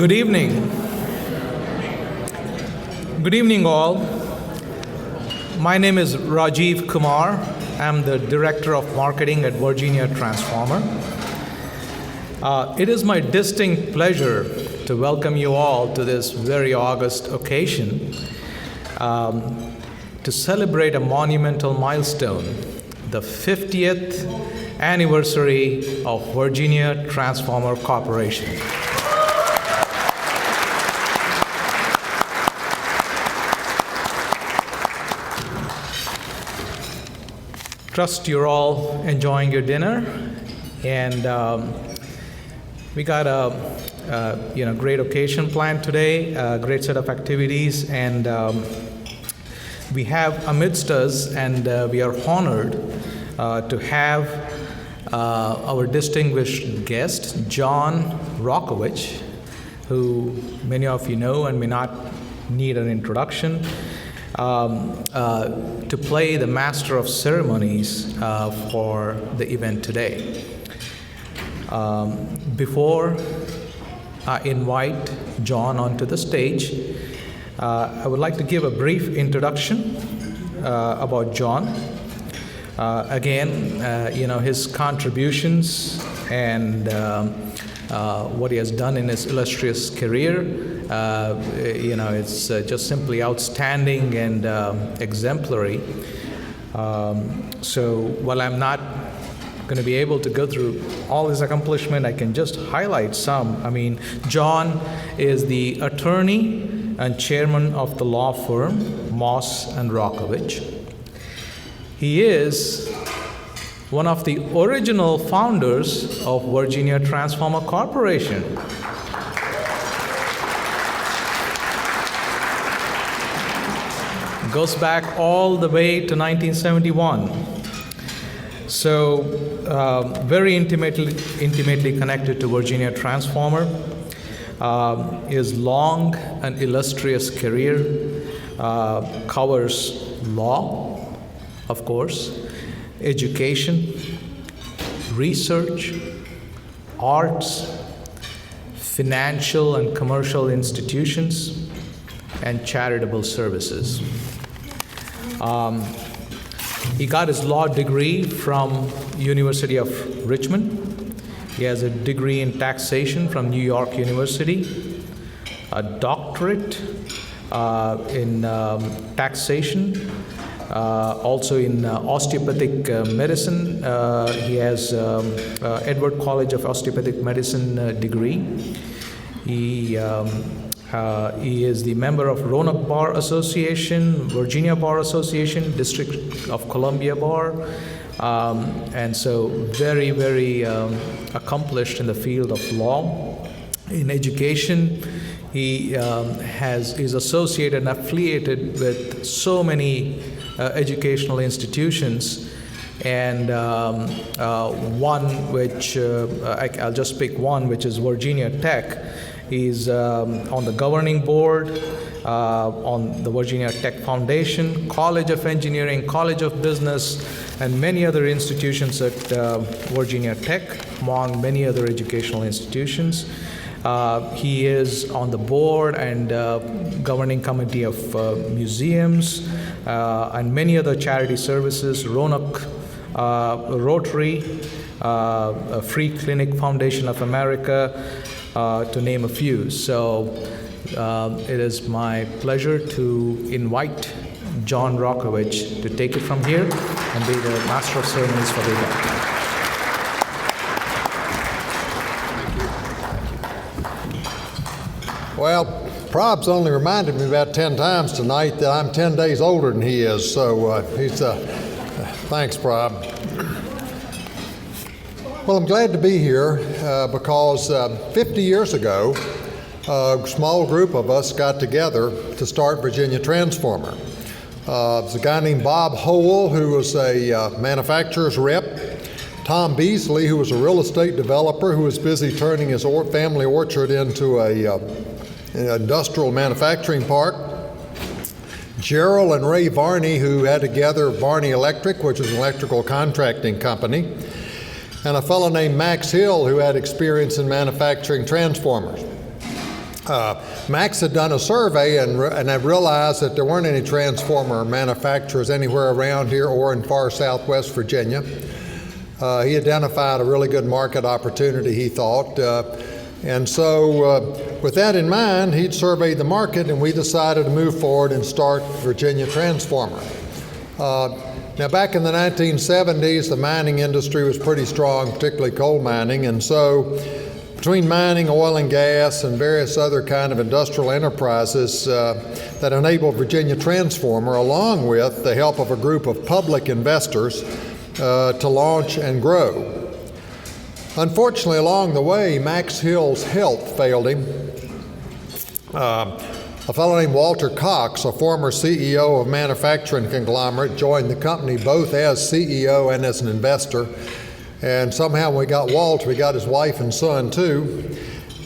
Good evening. Good evening, all. My name is Rajiv Kumar. I'm the Director of Marketing at Virginia Transformer. It is my distinct pleasure to welcome you all to this very august occasion to celebrate a monumental milestone, the 50th anniversary of Virginia Transformer Corporation. Trust you're all enjoying your dinner, and we got a great occasion planned today, a great set of activities, and we have amidst us, and we are honored to have our distinguished guest, John Rokovich, who many of you know and may not need an introduction, to play the master of ceremonies for the event today. Before I invite John onto the stage, I would like to give a brief introduction about John. His contributions and what he has done in his illustrious career, it's just simply outstanding and exemplary. So while I'm not going to be able to go through all his accomplishments, I can just highlight some. John is the attorney and chairman of the law firm Moss and Rokovich. He is one of the original founders of Virginia Transformer Corporation. Goes back all the way to 1971. So very intimately connected to Virginia Transformer. His long and illustrious career covers law, of course, education, research, arts, financial and commercial institutions, and charitable services. He got his law degree from University of Richmond. He has a degree in taxation from New York University, a doctorate in taxation, also in osteopathic medicine. He has Edward College of Osteopathic Medicine degree. He is the member of Roanoke Bar Association, Virginia Bar Association, District of Columbia Bar, and so very, very accomplished in the field of law. In education, he is associated and affiliated with so many educational institutions, and one which I'll just pick one, which is Virginia Tech. He's on the governing board, on the Virginia Tech Foundation, College of Engineering, College of Business, and many other institutions at Virginia Tech, among many other educational institutions. He is on the board and governing committee of museums and many other charity services, Roanoke Rotary, Free Clinic Foundation of America, to name a few. So it is my pleasure to invite John Rokovich to take it from here and be the master of ceremonies for the event. Well, Prob's only reminded me about 10 times tonight that I'm 10 days older than he is, so thanks, Prob. Well, I'm glad to be here because 50 years ago, a small group of us got together to start Virginia Transformer. There's a guy named Bob Howell, who was a manufacturer's rep, Tom Beasley, who was a real estate developer who was busy turning his family orchard into an industrial manufacturing park, Gerald and Ray Varney, who had together Varney Electric, which was an electrical contracting company, and a fellow named Max Hill, who had experience in manufacturing transformers. Max had done a survey and had realized that there weren't any transformer manufacturers anywhere around here or in far southwest Virginia. He identified a really good market opportunity, he thought. And so with that in mind, he'd surveyed the market, and we decided to move forward and start Virginia Transformer. Now, back in the 1970s, the mining industry was pretty strong, particularly coal mining, and so between mining, oil and gas, and various other kind of industrial enterprises that enabled Virginia Transformer, along with the help of a group of public investors, to launch and grow. Unfortunately, along the way, Max Hill's health failed him. A fellow named Walter Cox, a former CEO of a manufacturing conglomerate, joined the company both as CEO and as an investor. And somehow when we got Walt, we got his wife and son too.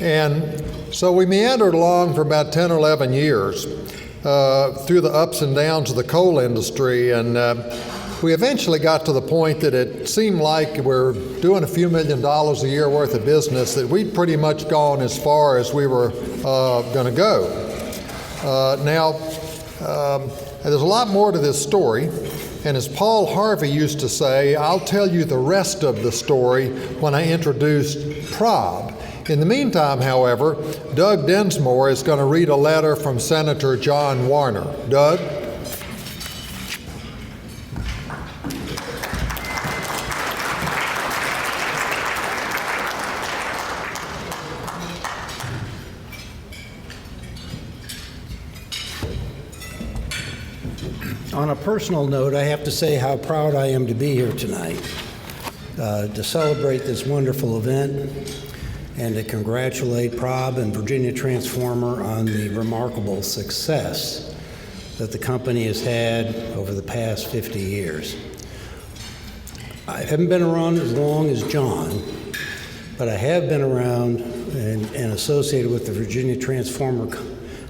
And so we meandered along for about 10 or 11 years through the ups and downs of the coal industry. And we eventually got to the point that it seemed like we're doing a few $1 million a year worth of business, that we'd pretty much gone as far as we were going to go. Now, there's a lot more to this story. And as Paul Harvey used to say, I'll tell you the rest of the story when I introduce Prob. In the meantime, however, Doug Densmore is going to read a letter from Senator John Warner. Doug? On a personal note, I have to say how proud I am to be here tonight to celebrate this wonderful event and to congratulate Prob and Virginia Transformer on the remarkable success that the company has had over the past 50 years. I haven't been around as long as John, but I have been around and associated with the Virginia Transformer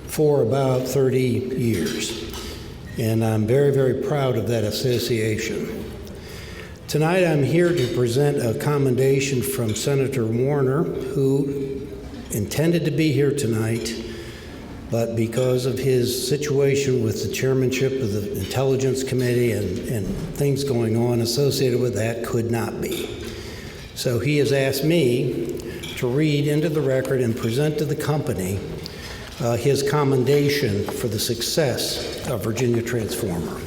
for about 30 years. And I'm very, very proud of that association. Tonight I'm here to present a commendation from Senator Warner, who intended to be here tonight, but because of his situation with the chairmanship of the Intelligence Committee and things going on associated with that, could not be. So he has asked me to read into the record and present to the company his commendation for the success of Virginia Transformer.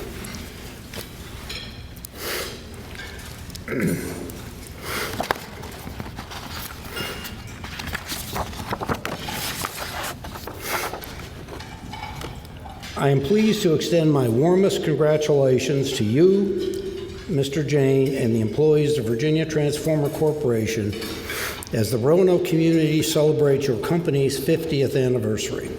I am pleased to extend my warmest congratulations to you, Mr. Jane, and the employees of Virginia Transformer Corporation as the Roanoke community celebrates your company's 50th anniversary.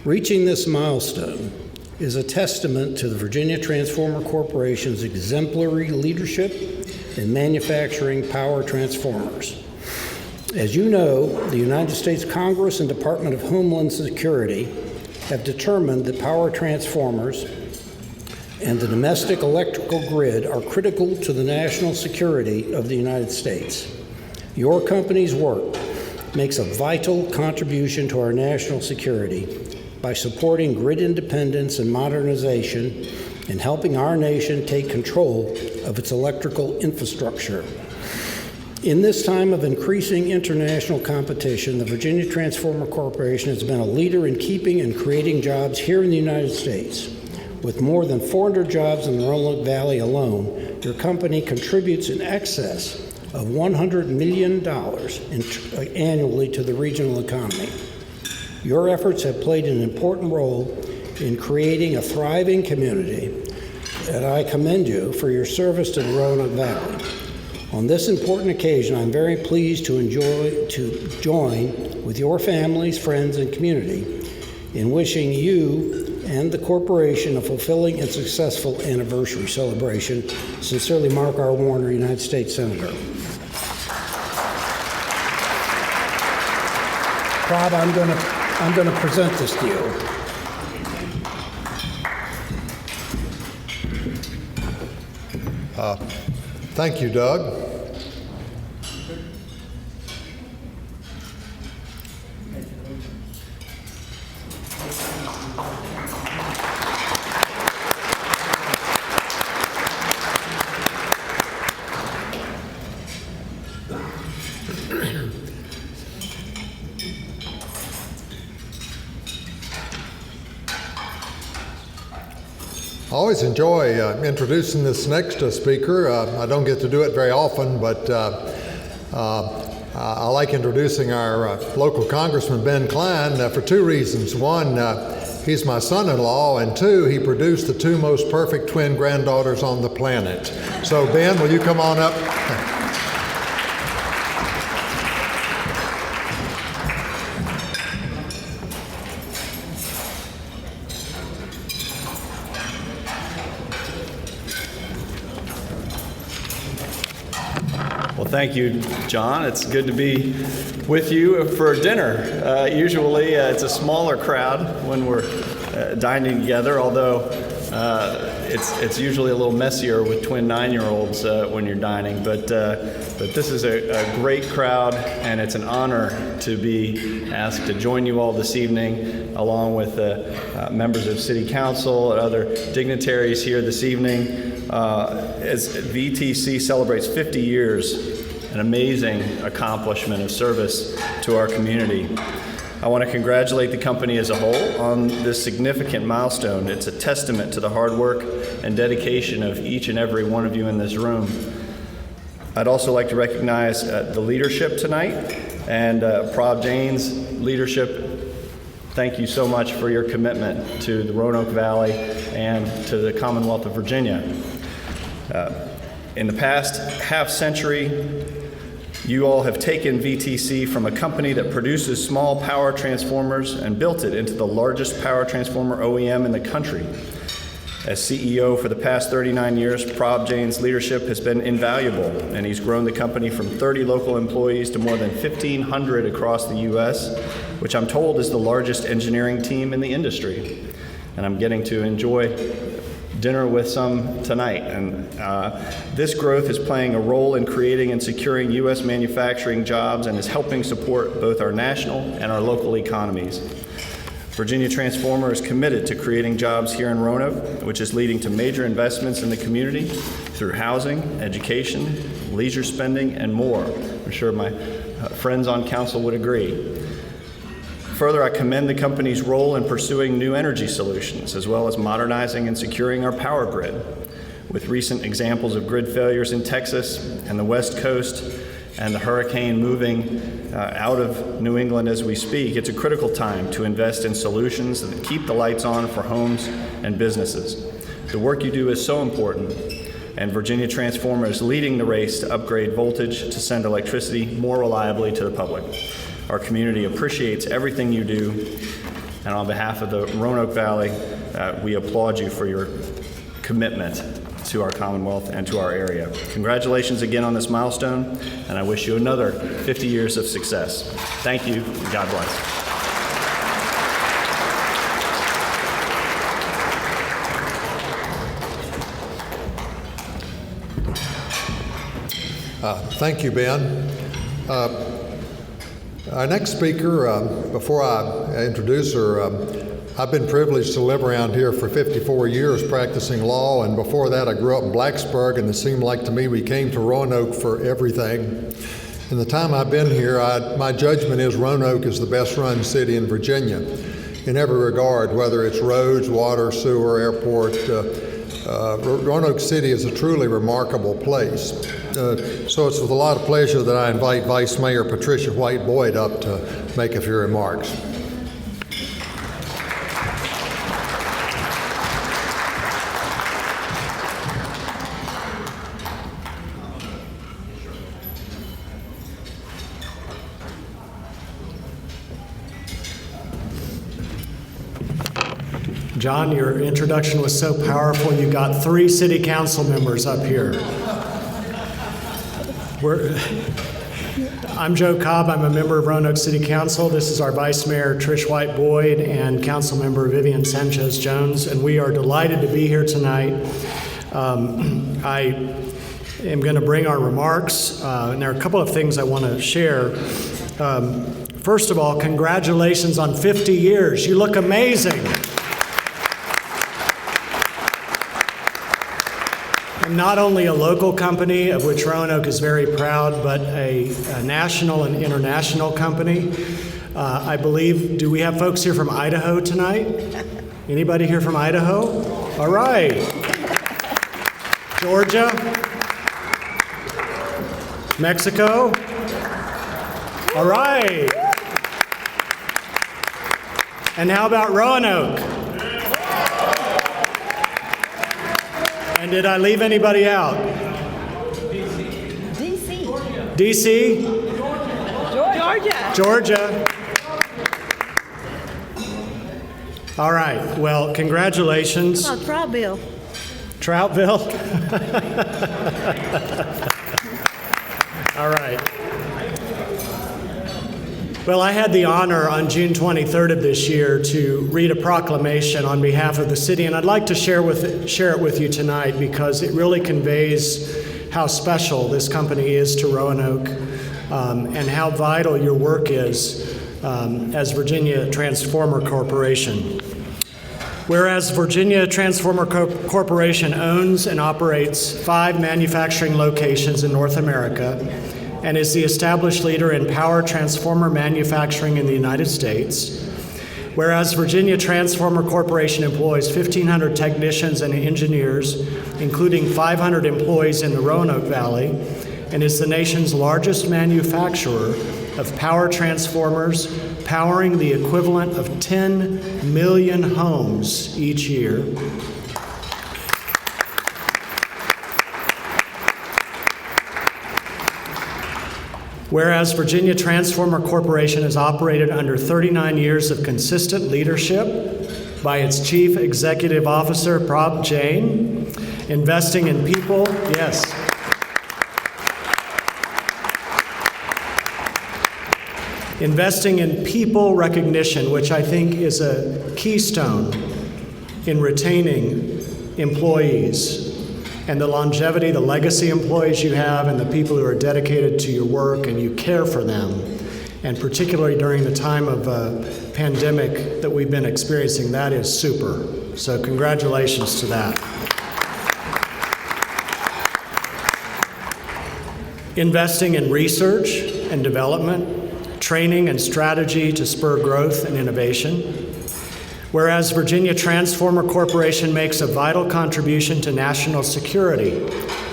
Reaching this milestone is a testament to the Virginia Transformer Corporation's exemplary leadership in manufacturing power transformers. As you know, the United States Congress and Department of Homeland Security have determined that power transformers and the domestic electrical grid are critical to the national security of the United States. Your company's work makes a vital contribution to our national security by supporting grid independence and modernization and helping our nation take control of its electrical infrastructure. In this time of increasing international competition, the Virginia Transformer Corporation has been a leader in keeping and creating jobs here in the United States. With more than 400 jobs in the Roanoke Valley alone, your company contributes in excess of $100 million annually to the regional economy. Your efforts have played an important role in creating a thriving community, and I commend you for your service to the Roanoke Valley. On this important occasion, I'm very pleased to join with your families, friends, and community in wishing you and the corporation a fulfilling and successful anniversary celebration. Sincerely, Mark R. Warner, United States Senator. Rob, I'm going to present this to you. Thank you, Doug. always enjoy introducing this next speaker. I don't get to do it very often, but I like introducing our local Congressman Ben Klein for two reasons. One, he's my son-in-law, and two, he produced the two most perfect twin granddaughters on the planet. So Ben, will you come on up? Well, thank you, John. It's good to be with you for dinner. Usually it's a smaller crowd when we're dining together, although it's usually a little messier with twin 9-year-olds when you're dining. But this is a great crowd, and it's an honor to be asked to join you all this evening, along with members of City Council and other dignitaries here this evening. As VTC celebrates 50 years, an amazing accomplishment of service to our community. I want to congratulate the company as a whole on this significant milestone. It's a testament to the hard work and dedication of each and every one of you in this room. I'd also like to recognize the leadership tonight, and Prob Jane's leadership. Thank you so much for your commitment to the Roanoke Valley and to the Commonwealth of Virginia. In the past half-century, you all have taken VTC from a company that produces small power transformers and built it into the largest power transformer OEM in the country. As CEO for the past 39 years, Prob Jane's leadership has been invaluable, and he's grown the company from 30 local employees to more than 1,500 across the U.S., which I'm told is the largest engineering team in the industry. And I'm getting to enjoy dinner with some tonight. And this growth is playing a role in creating and securing U.S. manufacturing jobs and is helping support both our national and our local economies. Virginia Transformer is committed to creating jobs here in Roanoke, which is leading to major investments in the community through housing, education, leisure spending, and more. I'm sure my friends on council would agree. Further, I commend the company's role in pursuing new energy solutions, as well as modernizing and securing our power grid. With recent examples of grid failures in Texas and the West Coast, and the hurricane moving out of New England as we speak, it's a critical time to invest in solutions that keep the lights on for homes and businesses. The work you do is so important, and Virginia Transformer is leading the race to upgrade voltage to send electricity more reliably to the public. Our community appreciates everything you do, and on behalf of the Roanoke Valley, we applaud you for your commitment to our Commonwealth and to our area. Congratulations again on this milestone, and I wish you another 50 years of success. Thank you, and God bless. Thank you, Ben. Our next speaker, before I introduce her, I've been privileged to live around here for 54 years practicing law, and before that I grew up in Blacksburg, and it seemed like to me we came to Roanoke for everything. In the time I've been here, my judgment is Roanoke is the best run city in Virginia in every regard, whether it's roads, water, sewer, airport. Roanoke City is a truly remarkable place. So it's with a lot of pleasure that I invite Vice Mayor Patricia White Boyd up to make a few remarks. John, your introduction was so powerful, you got 3 city council members up here. I'm Joe Cobb. I'm a member of Roanoke City Council. This is our Vice Mayor, Trish White Boyd, and Council Member Vivian Sanchez Jones, and we are delighted to be here tonight. I am going to bring our remarks, and there are a couple of things I want to share. First of all, congratulations on 50 years. You look amazing. Not only a local company, of which Roanoke is very proud, but a national and international company. I believe, do we have folks here from Idaho tonight? Anybody here from Idaho? All right. Georgia. Mexico. All right. And how about Roanoke? And did I leave anybody out? DC? Georgia. All right. Well, congratulations. How about Troutville? Troutville? All right. Well, I had the honor on June 23rd of this year to read a proclamation on behalf of the city, and I'd like to share it with you tonight because it really conveys how special this company is to Roanoke and how vital your work is as Virginia Transformer Corporation. Whereas Virginia Transformer Corporation owns and operates 5 manufacturing locations in North America and is the established leader in power transformer manufacturing in the United States. Whereas Virginia Transformer Corporation employs 1,500 technicians and engineers, including 500 employees in the Roanoke Valley, and is the nation's largest manufacturer of power transformers, powering the equivalent of 10 million homes each year. Whereas Virginia Transformer Corporation has operated under 39 years of consistent leadership by its Chief Executive Officer, Prabh Jain, investing in people, yes. Investing in people recognition, which I think is a keystone in retaining employees. And the longevity, the legacy employees you have, and the people who are dedicated to your work and you care for them, and particularly during the time of pandemic that we've been experiencing, that is super. So congratulations to that. Investing in research and development, training and strategy to spur growth and innovation. Whereas Virginia Transformer Corporation makes a vital contribution to national security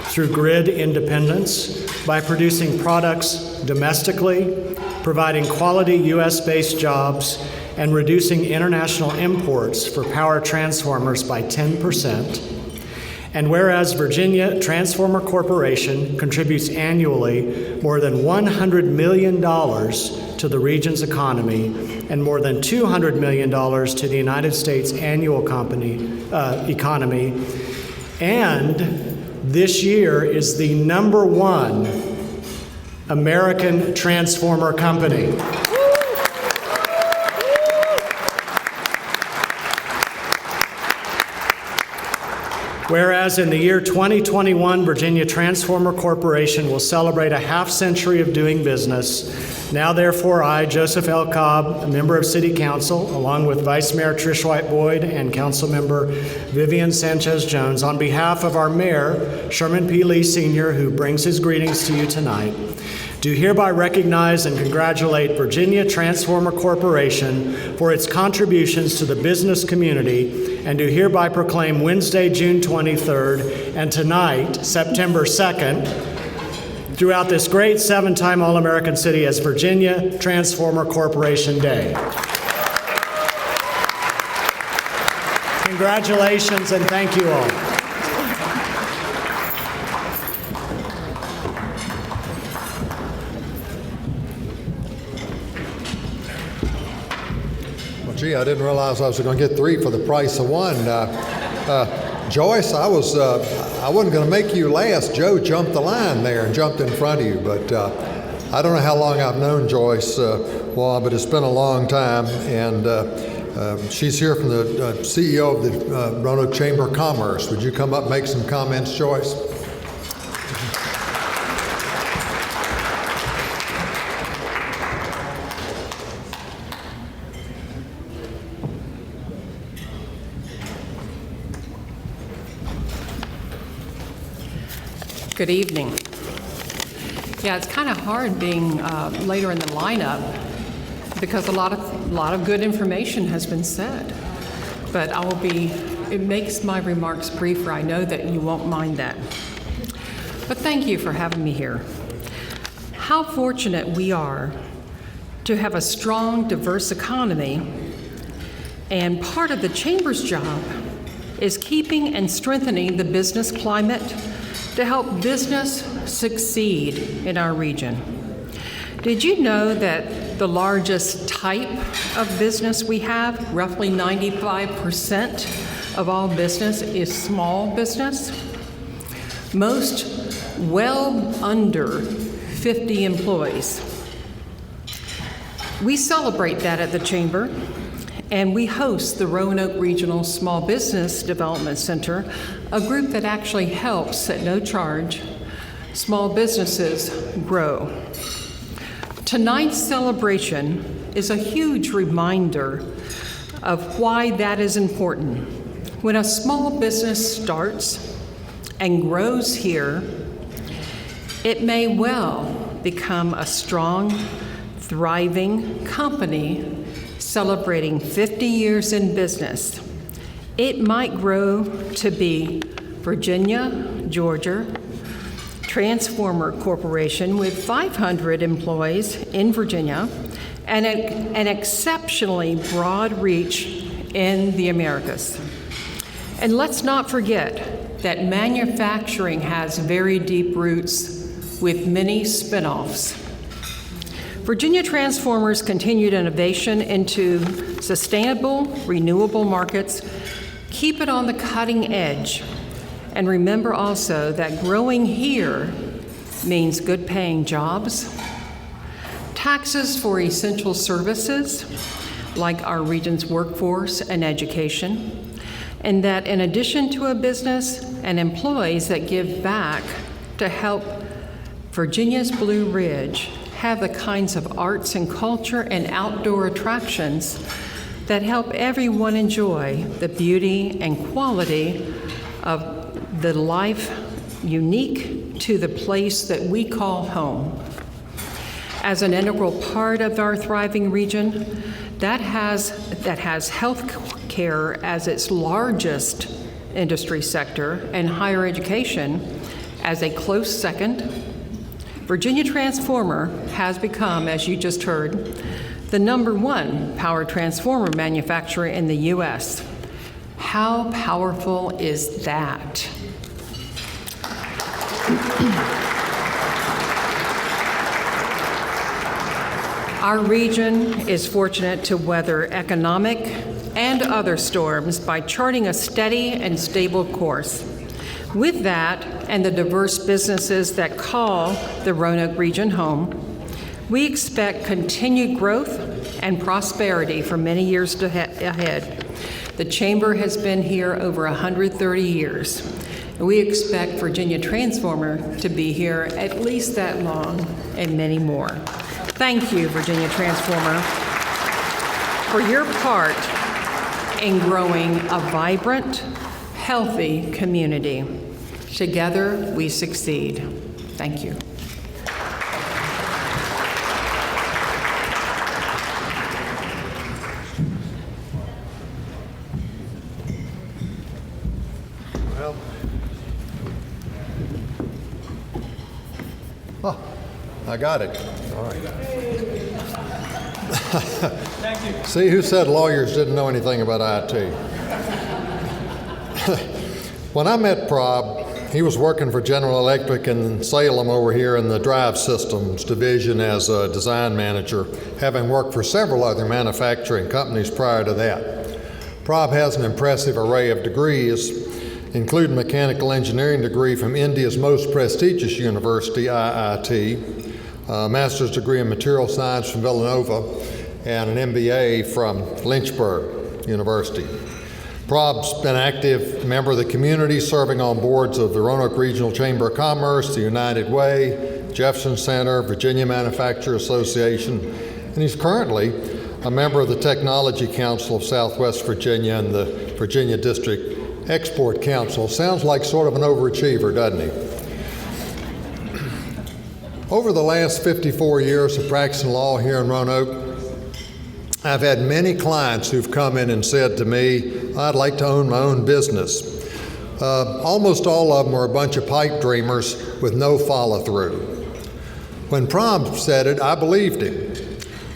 through grid independence by producing products domestically, providing quality U.S.-based jobs, and reducing international imports for power transformers by 10%. And whereas Virginia Transformer Corporation contributes annually more than $100 million to the region's economy and more than $200 million to the United States annual economy, and this year is the #1 American transformer company. Whereas in the year 2021, Virginia Transformer Corporation will celebrate a half-century of doing business. Now, therefore, I, Joseph L. Cobb, a member of City Council, along with Vice Mayor Trish White Boyd and Council Member Vivian Sanchez Jones, on behalf of our Mayor, Sherman P. Lee Sr., who brings his greetings to you tonight, do hereby recognize and congratulate Virginia Transformer Corporation for its contributions to the business community, and do hereby proclaim Wednesday, June 23rd, and tonight, September 2nd, throughout this great 7-time All-American city as Virginia Transformer Corporation Day. Congratulations and thank you all. Gee, I didn't realize I was going to get 3 for the price of 1. Joyce, I wasn't going to make you last. Joe jumped the line there and jumped in front of you, but I don't know how long I've known Joyce, but it's been a long time, and she's here from the CEO of the Roanoke Chamber of Commerce. Would you come up and make some comments, Joyce? Good evening. Yeah, it's kind of hard being later in the lineup because a lot of good information has been said. But I will be it makes my remarks briefer. I know that you won't mind that. But thank you for having me here. How fortunate we are to have a strong, diverse economy, and part of the Chamber's job is keeping and strengthening the business climate to help business succeed in our region. Did you know that the largest type of business we have, roughly 95% of all business, is small business? Most well under 50 employees. We celebrate that at the Chamber, and we host the Roanoke Regional Small Business Development Center, a group that actually helps, at no charge, small businesses grow. Tonight's celebration is a huge reminder of why that is important. When a small business starts and grows here, it may well become a strong, thriving company celebrating 50 years in business. It might grow to be Virginia, Georgia, Transformer Corporation with 500 employees in Virginia and an exceptionally broad reach in the Americas. And let's not forget that manufacturing has very deep roots with many spin-offs. Virginia Transformer's continued innovation into sustainable, renewable markets keep it on the cutting edge. And remember also that growing here means good paying jobs, taxes for essential services like our region's workforce and education, and that in addition to a business and employees that give back to help Virginia's Blue Ridge have the kinds of arts and culture and outdoor attractions that help everyone enjoy the beauty and quality of the life unique to the place that we call home. As an integral part of our thriving region that has health care as its largest industry sector and higher education as a close second, Virginia Transformer has become, as you just heard, the #1 power transformer manufacturer in the U.S. How powerful is that? Our region is fortunate to weather economic and other storms by charting a steady and stable course. With that, and the diverse businesses that call the Roanoke region home, we expect continued growth and prosperity for many years ahead. The Chamber has been here over 130 years. We expect Virginia Transformer to be here at least that long and many more. Thank you, Virginia Transformer, for your part in growing a vibrant, healthy community. Together, we succeed. Thank you. Oh, I got it. All right. Thank you. See, who said lawyers didn't know anything about IT? When I met Prob, he was working for General Electric in Salem over here in the Drive Systems division as a design manager, having worked for several other manufacturing companies prior to that. Prob has an impressive array of degrees, including a mechanical engineering degree from India's most prestigious university, IIT, a master's degree in material science from Villanova, and an MBA from Lynchburg University. Prob's been an active member of the community, serving on boards of the Roanoke Regional Chamber of Commerce, the United Way, Jefferson Center, Virginia Manufacturer Association, and he's currently a member of the Technology Council of Southwest Virginia and the Virginia District Export Council. Sounds like sort of an overachiever, doesn't he? Over the last 54 years of practicing law here in Roanoke, I've had many clients who've come in and said to me, I'd like to own my own business. Almost all of them are a bunch of pipe dreamers with no follow-through. When Prob said it, I believed him.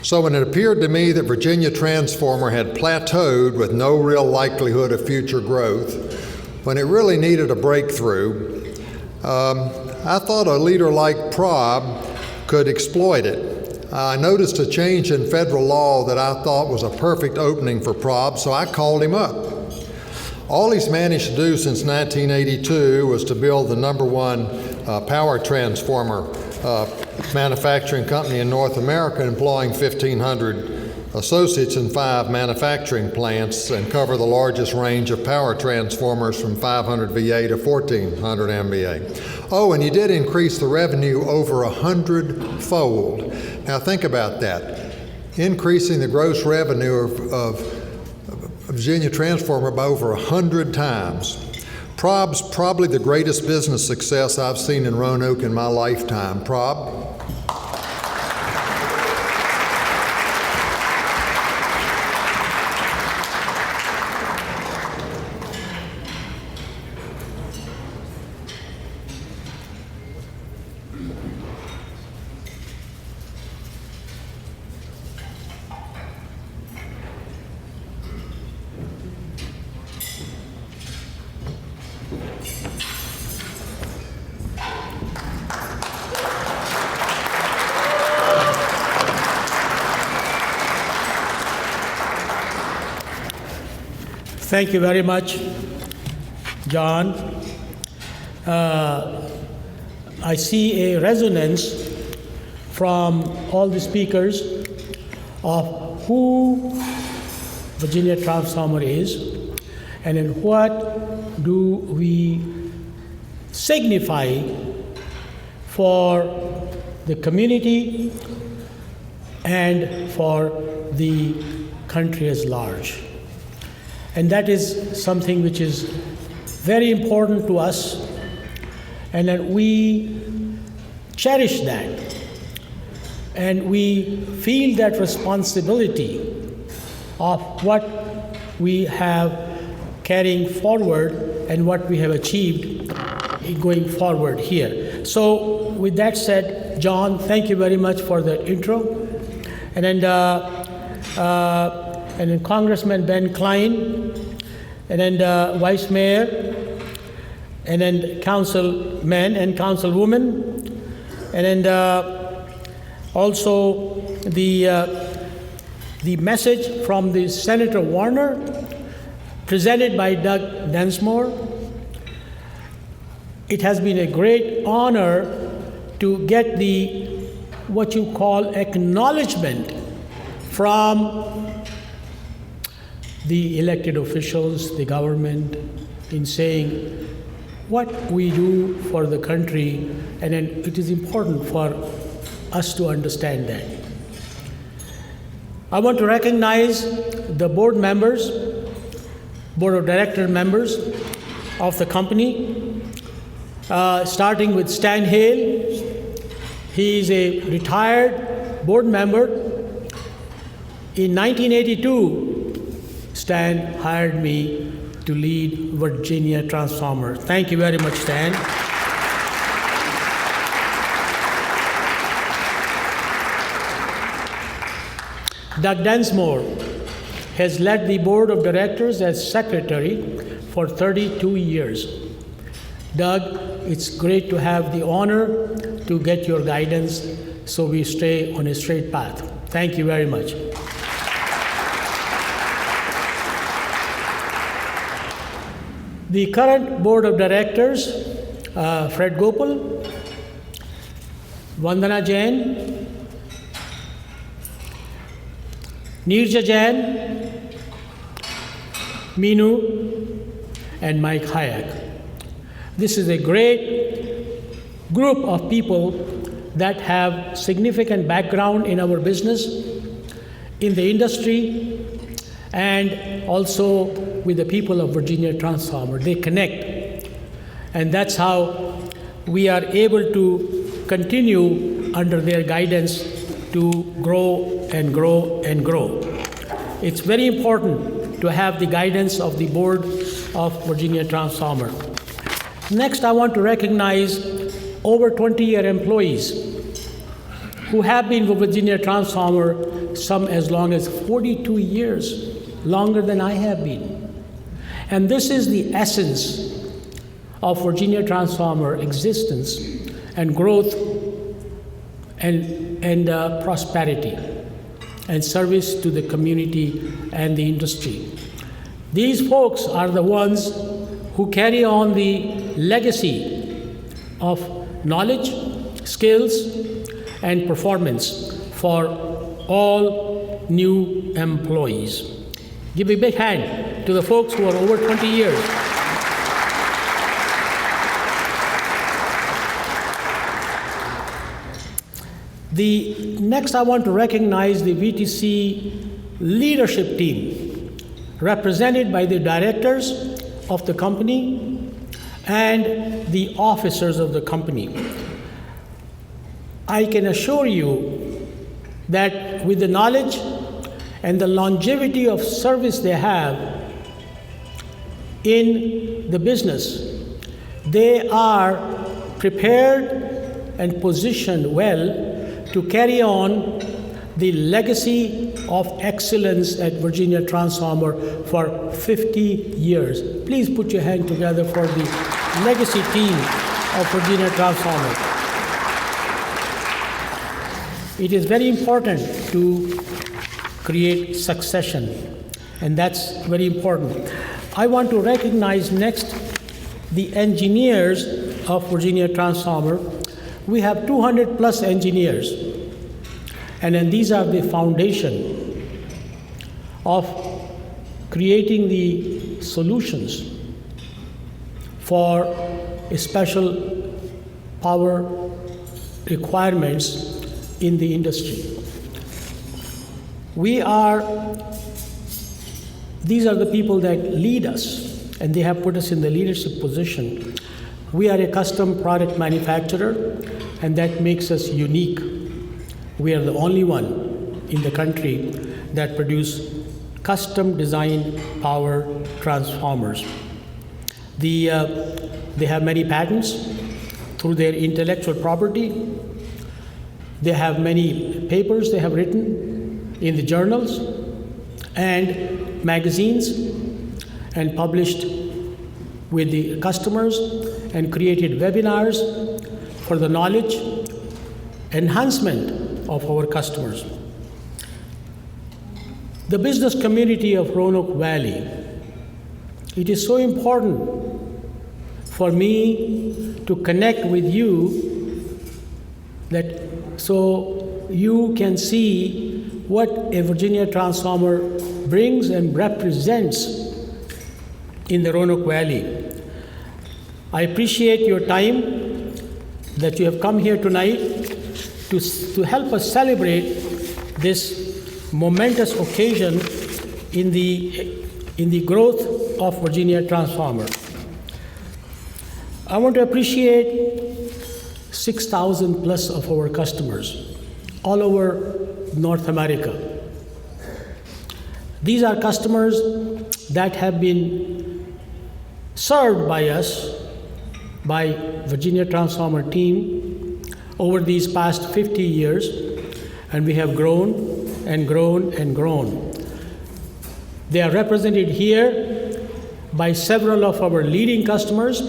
So when it appeared to me that Virginia Transformer had plateaued with no real likelihood of future growth, when it really needed a breakthrough, I thought a leader like Prob could exploit it. I noticed a change in federal law that I thought was a perfect opening for Prob, so I called him up. All he's managed to do since 1982 was to build the #1 power transformer manufacturing company in North America, employing 1,500 associates in 5 manufacturing plants, and cover the largest range of power transformers from 500 VA to 1,400 MVA. Oh, and he did increase the revenue over 100-fold. Now think about that. Increasing the gross revenue of Virginia Transformer by over 100 times. Prob's probably the greatest business success I've seen in Roanoke in my lifetime. Prob? Thank you very much, John. I see a resonance from all the speakers of who Virginia Transformer is and in what do we signify for the community and for the country as large. And that is something which is very important to us, and that we cherish that. And we feel that responsibility of what we have carrying forward and what we have achieved going forward here. So with that said, John, thank you very much for the intro. And then Congressman Ben Klein, and then Vice Mayor, and then councilmen and councilwomen, and then also the message from the Senator Warner, presented by Doug Densmore. It has been a great honor to get what you call acknowledgement from the elected officials, the government, in saying what we do for the country, and then it is important for us to understand that. I want to recognize the board members, board of director members of the company, starting with Stan Hale. He is a retired board member. In 1982, Stan hired me to lead Virginia Transformer. Thank you very much, Stan. Doug Densmore has led the board of directors as secretary for 32 years. Doug, it's great to have the honor to get your guidance so we stay on a straight path. Thank you very much. The current board of directors, Fred Gopal, Vandana Jain, Neerja Jain, Meenu, and Mike Hayek. This is a great group of people that have significant background in our business, in the industry, and also with the people of Virginia Transformer. They connect, and that's how we are able to continue under their guidance to grow and grow and grow. it's very important to have the guidance of the board of Virginia Transformer. Next, I want to recognize over 20-year employees who have been with Virginia Transformer some as long as 42 years, longer than I have been. And this is the essence of Virginia Transformer existence and growth and prosperity and service to the community and the industry. These folks are the ones who carry on the legacy of knowledge, skills, and performance for all new employees. Give a big hand to the folks who are over 20 years. Next, I want to recognize the VTC leadership team, represented by the directors of the company and the officers of the company. I can assure you that with the knowledge and the longevity of service they have in the business, they are prepared and positioned well to carry on the legacy of excellence at Virginia Transformer for 50 years. Please put your hand together for the legacy team of Virginia Transformer. It is very important to create succession, and that's very important. I want to recognize next the engineers of Virginia Transformer. We have 200 plus engineers, and then these are the foundation of creating the solutions for special power requirements in the industry. These are the people that lead us, and they have put us in the leadership position. We are a custom product manufacturer, and that makes us unique. We are the only one in the country that produce custom designed power transformers. They have many patents through their intellectual property. They have many papers they have written in the journals and magazines and published with the customers and created webinars for the knowledge enhancement of our customers. The business community of Roanoke Valley, it is so important for me to connect with you that so you can see what a Virginia Transformer brings and represents in the Roanoke Valley. I appreciate your time that you have come here tonight to help us celebrate this momentous occasion in the growth of Virginia Transformer. I want to appreciate 6,000 plus of our customers all over North America. These are customers that have been served by us, by Virginia Transformer team over these past 50 years, and we have grown and grown and grown. They are represented here by several of our leading customers,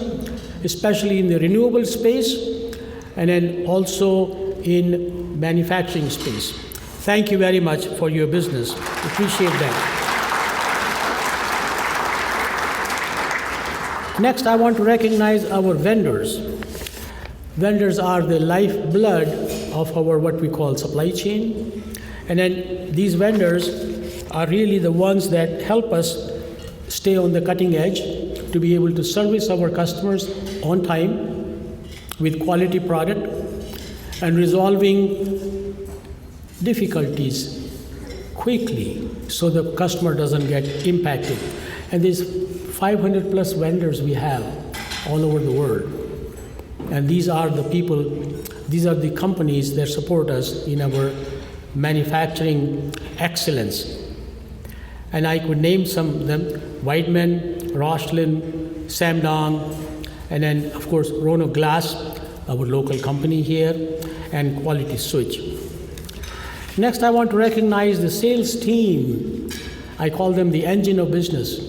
especially in the renewable space and then also in manufacturing space. Thank you very much for your business. Appreciate that. Next, I want to recognize our vendors. Vendors are the lifeblood of our what we call supply chain. And then these vendors are really the ones that help us stay on the cutting edge to be able to service our customers on time with quality product and resolving difficulties quickly so the customer doesn't get impacted. And there's 500 plus vendors we have all over the world. And these are the people, these are the companies that support us in our manufacturing excellence. and I could name some of them: Whiteman, Rochlin, Samdong, and then of course Roanoke Glass, our local company here, and Quality Switch. Next, I want to recognize the sales team. I call them the engine of business.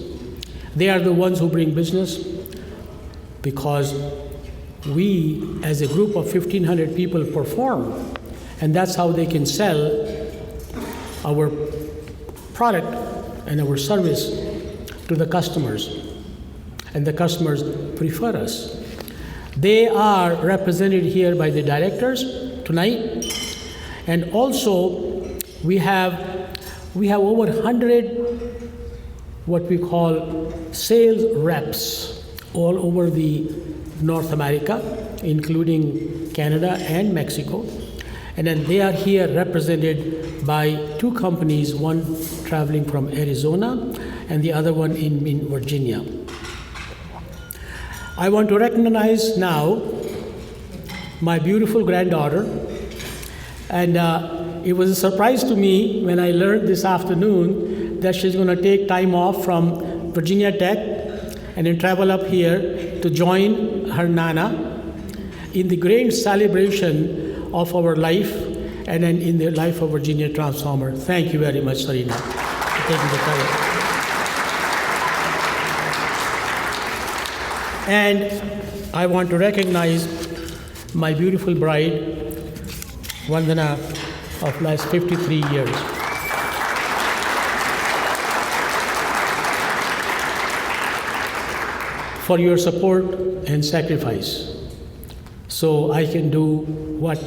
They are the ones who bring business, because we, as a group of 1,500 people, perform, and that's how they can sell our product and our service to the customers, and the customers prefer us. They are represented here by the directors tonight, and also we have over 100 what we call sales reps all over the North America, including Canada and Mexico. And then they are here represented by two companies, one traveling from Arizona and the other one in Virginia. I want to recognize now my beautiful granddaughter. And it was a surprise to me when I learned this afternoon that she's going to take time off from Virginia Tech and then travel up here to join her Nana in the great celebration of our life and then in the life of Virginia Transformer. Thank you very much, Sarina, for taking the time. And I want to recognize my beautiful bride, Vandana, of last 53 years. For your support and sacrifice, so I can do what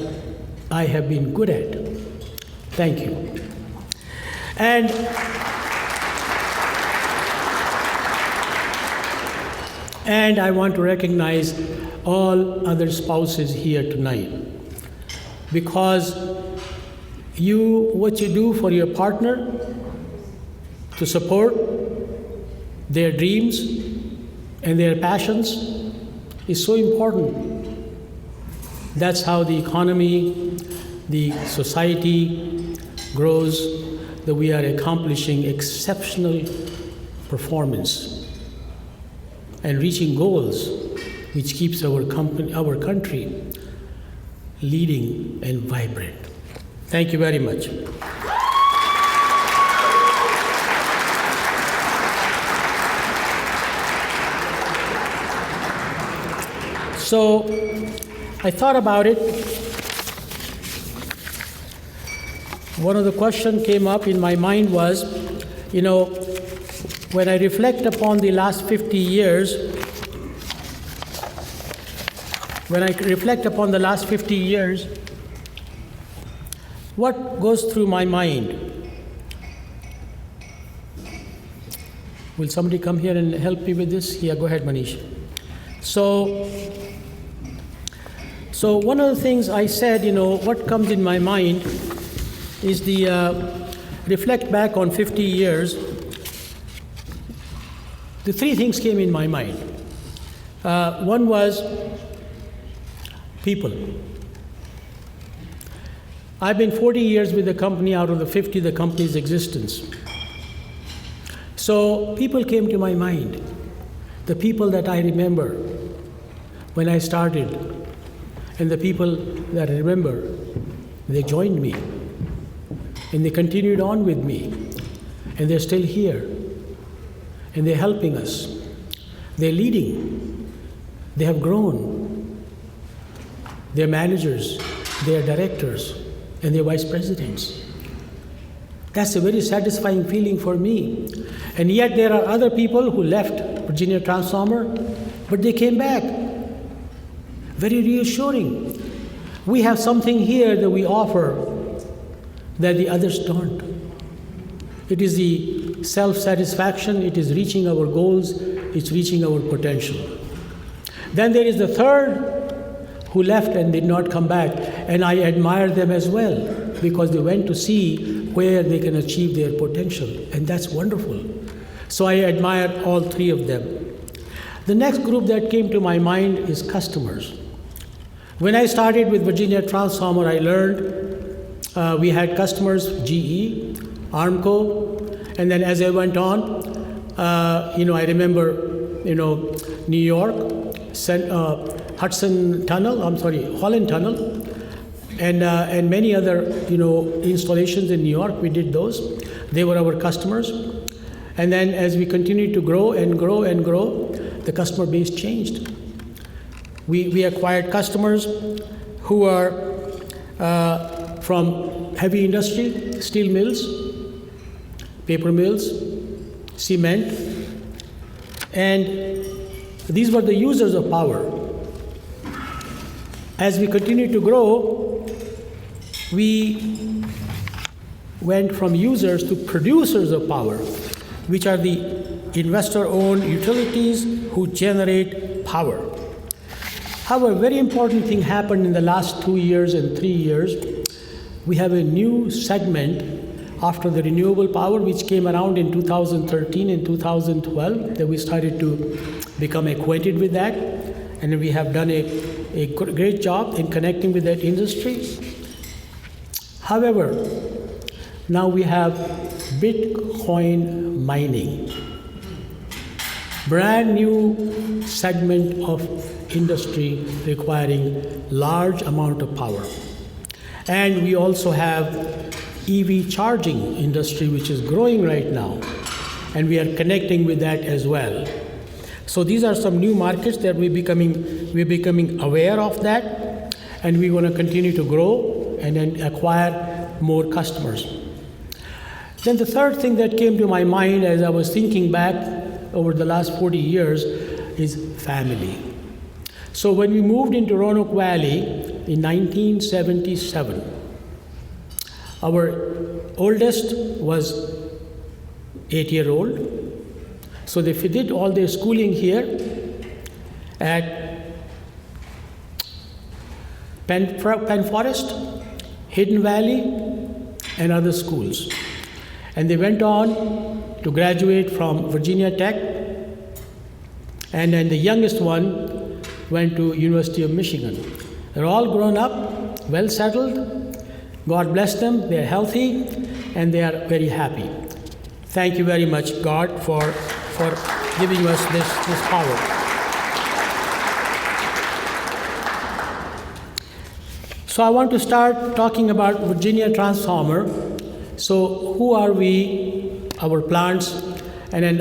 I have been good at. Thank you. And I want to recognize all other spouses here tonight, because what you do for your partner to support their dreams and their passions is so important. That's how the economy, the society grows, that we are accomplishing exceptional performance and reaching goals which keeps our country leading and vibrant. Thank you very much. So I thought about it. One of the questions came up in my mind was, when I reflect upon the last 50 years, what goes through my mind? Will somebody come here and help me with this? Yeah, go ahead, Manish. So one of the things I said, what comes in my mind is reflect back on 50 years. The three things came in my mind. One was people. I've been 40 years with the company out of the 50 the company's existence. So people came to my mind, the people that I remember when I started, and the people that I remember, they joined me, and they continued on with me, and they're still here, and they're helping us. They're leading. They have grown. They're managers, they're directors, and they're vice presidents. That's a very satisfying feeling for me. And yet there are other people who left Virginia Transformer, but they came back. Very reassuring. We have something here that we offer that the others don't. It is the self-satisfaction, it is reaching our goals, it's reaching our potential. Then there is the third who left and did not come back, and I admire them as well, because they went to see where they can achieve their potential, and that's wonderful. So I admire all three of them. The next group that came to my mind is customers. When I started with Virginia Transformer, I learned we had customers, GE, Armco, And then as I went on, I remember, New York, Holland Tunnel, and many other, installations in New York. We did those. They were our customers. And then as we continued to grow and grow and grow, the customer base changed. We acquired customers who are from heavy industry, steel mills, paper mills, cement, and these were the users of power. As we continued to grow, we went from users to producers of power, which are the investor-owned utilities who generate power. However, a very important thing happened in the last 2 years and 3 years. We have a new segment after the renewable power, which came around in 2013 and 2012, that we started to become acquainted with that. And we have done a great job in connecting with that industry. However, now we have Bitcoin mining, brand new segment of industry requiring large amount of power. And we also have EV charging industry, which is growing right now, and we are connecting with that as well. So these are some new markets that we're becoming aware of that, and we want to continue to grow and then acquire more customers. Then the third thing that came to my mind as I was thinking back over the last 40 years is family. So when we moved into Roanoke Valley in 1977, our oldest was 8-year-old. So they did all their schooling here at Penn Forest, Hidden Valley, and other schools. And they went on to graduate from Virginia Tech. And then the youngest one went to University of Michigan. They're all grown up, well settled. God bless them. They're healthy and they are very happy. Thank you very much, God, for giving us this power. So I want to start talking about Virginia Transformer. So who are we, our plants, and then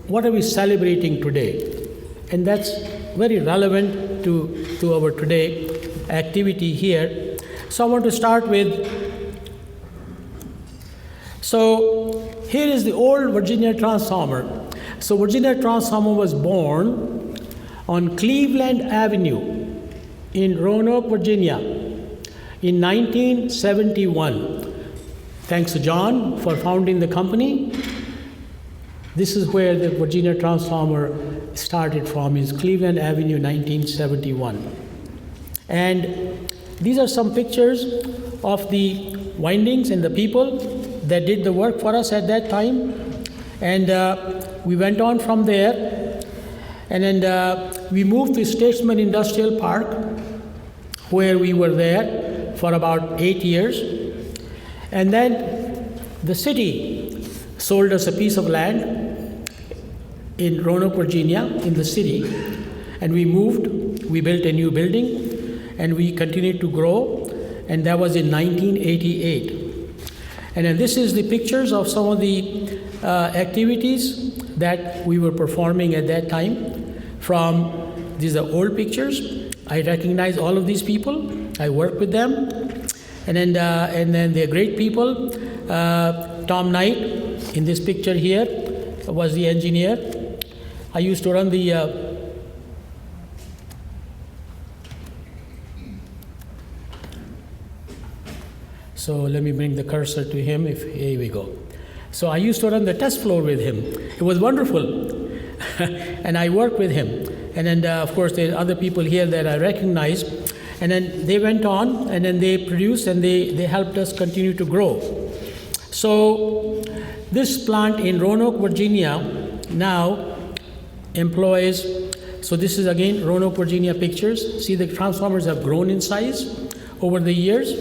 what are we celebrating today? And that's very relevant to our today activity here. So I want to start with, so here is the old Virginia Transformer. So Virginia Transformer was born on Cleveland Avenue in Roanoke, Virginia in 1971. Thanks to John for founding the company. This is where the Virginia Transformer started from, is Cleveland Avenue, 1971. And these are some pictures of the windings and the people that did the work for us at that time. And we went on from there, and then we moved to Statesman Industrial Park, where we were there for about 8 years. And then the city sold us a piece of land in Roanoke, Virginia, in the city, and we moved. We built a new building, and we continued to grow, and that was in 1988. And then this is the pictures of some of the activities that we were performing at that time. These are old pictures. I recognize all of these people. I work with them. And then they're great people. Tom Knight, in this picture here, was the engineer. I used to run the so let me bring the cursor to him. Here we go. So I used to run the test floor with him. It was wonderful. And I worked with him. And then, of course, there are other people here that I recognize. And then they went on, and then they produced, and they helped us continue to grow. So this plant in Roanoke, Virginia, now employs, so this is again Roanoke, Virginia pictures. See, the transformers have grown in size over the years.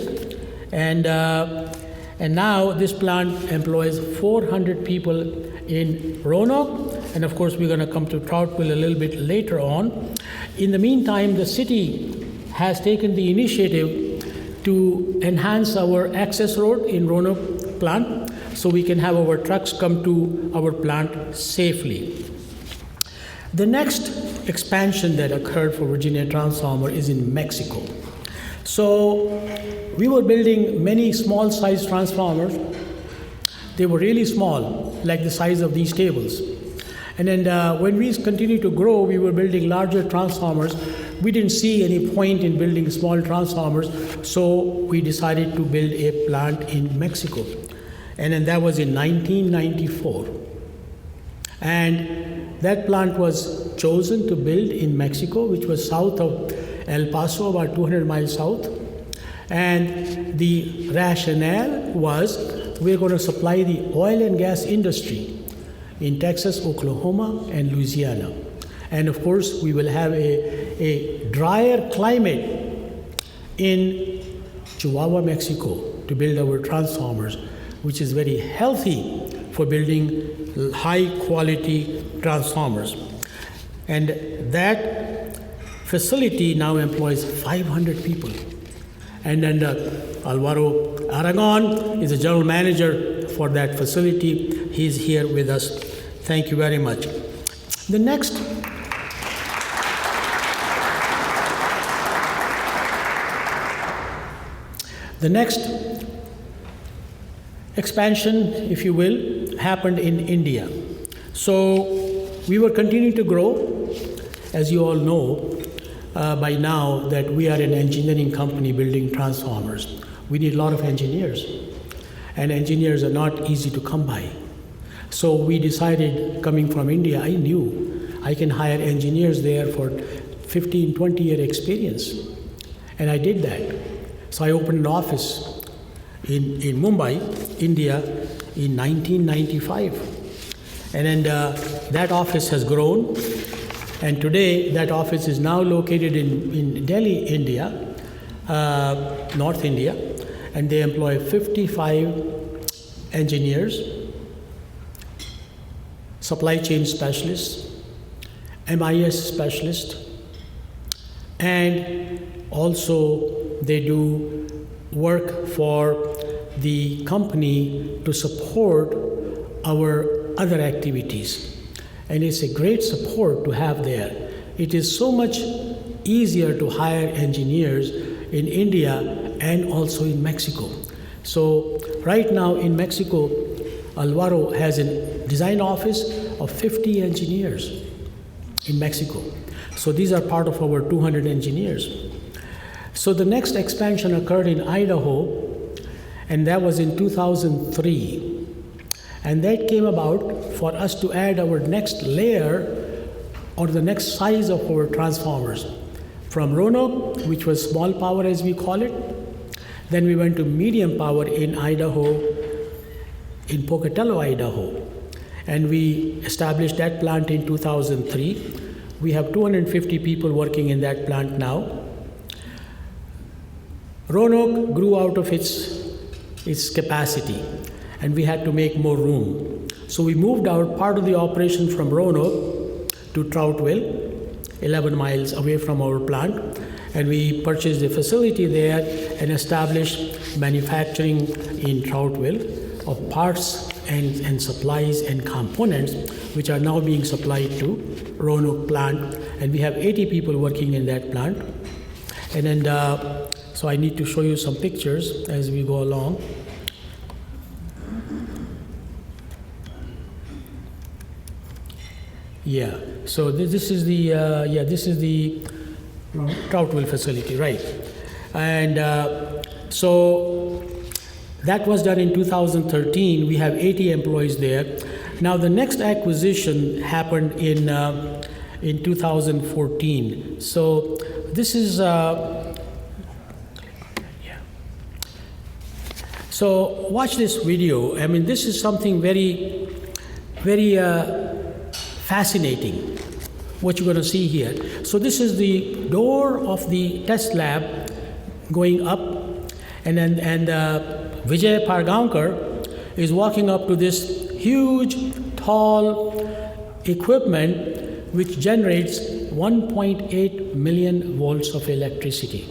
And And now this plant employs 400 people in Roanoke, and of course we're going to come to Troutville a little bit later on. In the meantime, the city has taken the initiative to enhance our access road in Roanoke plant so we can have our trucks come to our plant safely. The next expansion that occurred for Virginia Transformer is in Mexico. So we were building many small size transformers. They were really small, like the size of these tables. And then when we continued to grow, we were building larger transformers. We didn't see any point in building small transformers, so we decided to build a plant in Mexico. And then that was in 1994. And that plant was chosen to build in Mexico, which was south of El Paso, about 200 miles south. And the rationale was we're going to supply the oil and gas industry in Texas, Oklahoma, and Louisiana. And of course, we will have a drier climate in Chihuahua, Mexico, to build our transformers, which is very healthy for building high-quality transformers. And that facility now employs 500 people. And then Alvaro Aragon is the general manager for that facility. He's here with us. Thank you very much. The next expansion, if you will, happened in India. So we were continuing to grow. As you all know by now that we are an engineering company building transformers. We need a lot of engineers, and engineers are not easy to come by. So we decided, coming from India, I knew I can hire engineers there for 15, 20-year experience. And I did that. So I opened an office in Mumbai, India, in 1995. And then that office has grown. And today, that office is now located in Delhi, India, North India. And they employ 55 engineers, supply chain specialists, MIS specialists, and also they do work for the company to support our other activities. And it's a great support to have there. It is so much easier to hire engineers in India and also in Mexico. So right now in Mexico, Alvaro has a design office of 50 engineers in Mexico. So these are part of our 200 engineers. So the next expansion occurred in Idaho, and that was in 2003. And that came about for us to add our next layer or the next size of our transformers. From Roanoke, which was small power as we call it, then we went to medium power in Idaho, in Pocatello, Idaho. And we established that plant in 2003. We have 250 people working in that plant now. Roanoke grew out of its capacity, and we had to make more room. So we moved out part of the operation from Roanoke to Troutville, 11 miles away from our plant, and we purchased a facility there and established manufacturing in Troutville of parts and supplies and components, which are now being supplied to Roanoke plant, and we have 80 people working in that plant. And then, so I need to show you some pictures as we go along. Yeah, so this is the Troutville facility, right? And so that was done in 2013. We have 80 employees there. Now the next acquisition happened in 2014. So this is So watch this video. I mean, this is something very, very fascinating, what you're going to see here. So this is the door of the test lab going up, and Vijay Pargaonkar is walking up to this huge, tall equipment which generates 1.8 million volts of electricity.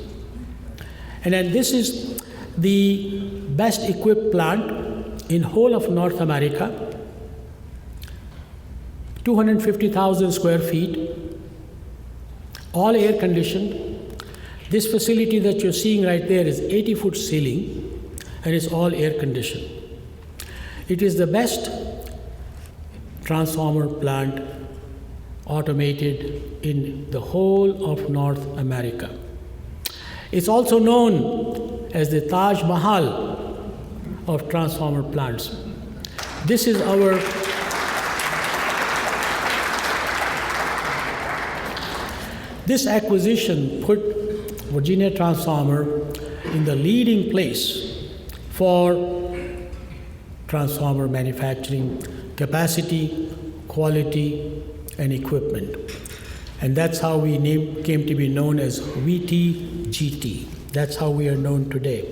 And then this is the best equipped plant in whole of North America, 250,000 square feet, all air conditioned. This facility that you're seeing right there is 80-foot ceiling and it's all air conditioned. It is the best transformer plant automated in the whole of North America. It's also known as the Taj Mahal of transformer plants. This is our This acquisition put Virginia Transformer in the leading place for transformer manufacturing capacity, quality, and equipment. And that's how we came to be known as VTGT. That's how we are known today.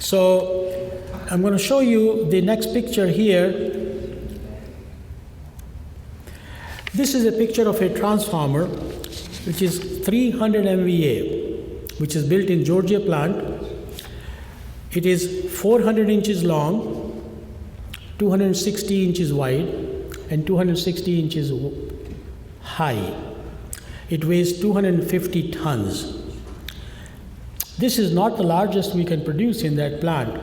So I'm going to show you the next picture here. This is a picture of a transformer which is 300 MVA, which is built in Georgia plant. It is 400 inches long, 260 inches wide, and 260 inches high. It weighs 250 tons. This is not the largest we can produce in that plant.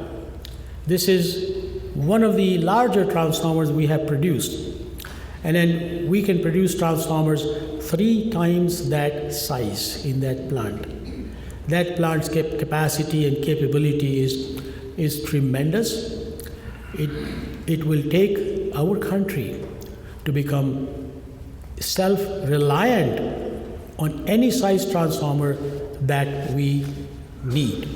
This is one of the larger transformers we have produced. And then we can produce transformers 3 times that size in that plant. That plant's capacity and capability is tremendous. It will take our country to become self-reliant on any size transformer that we need.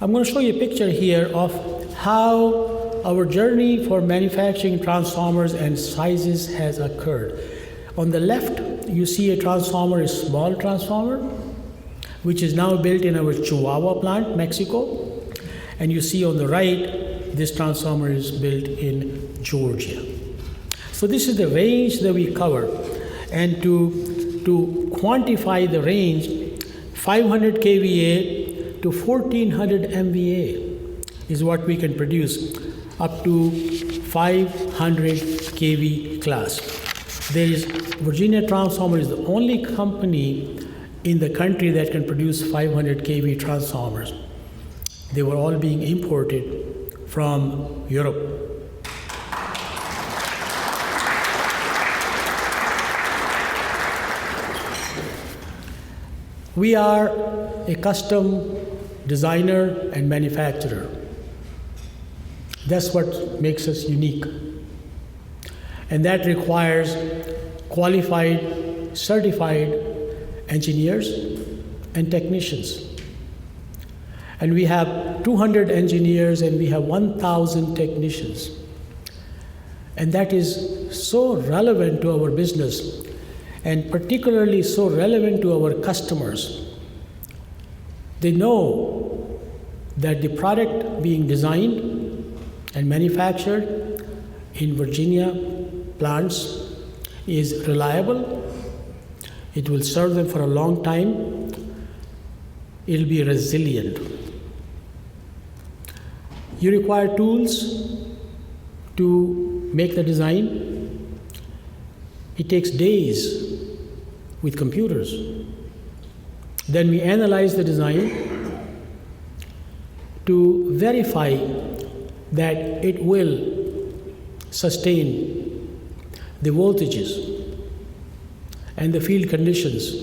I'm going to show you a picture here of how our journey for manufacturing transformers and sizes has occurred. On the left, you see a transformer, a small transformer, which is now built in our Chihuahua plant, Mexico. And you see on the right, this transformer is built in Georgia. So this is the range that we cover. And to quantify the range, 500 kVA to 1400 MVA is what we can produce, up to 500 kV class. Virginia Transformer is the only company in the country that can produce 500 kV transformers. They were all being imported from Europe. We are a custom designer and manufacturer. That's what makes us unique. And that requires qualified, certified engineers and technicians. And we have 200 engineers and we have 1,000 technicians. And that is so relevant to our business, and particularly so relevant to our customers. They know that the product being designed and manufactured in Virginia plants is reliable. It will serve them for a long time. It'll be resilient. You require tools to make the design. It takes days with computers. Then we analyze the design to verify that it will sustain the voltages and the field conditions.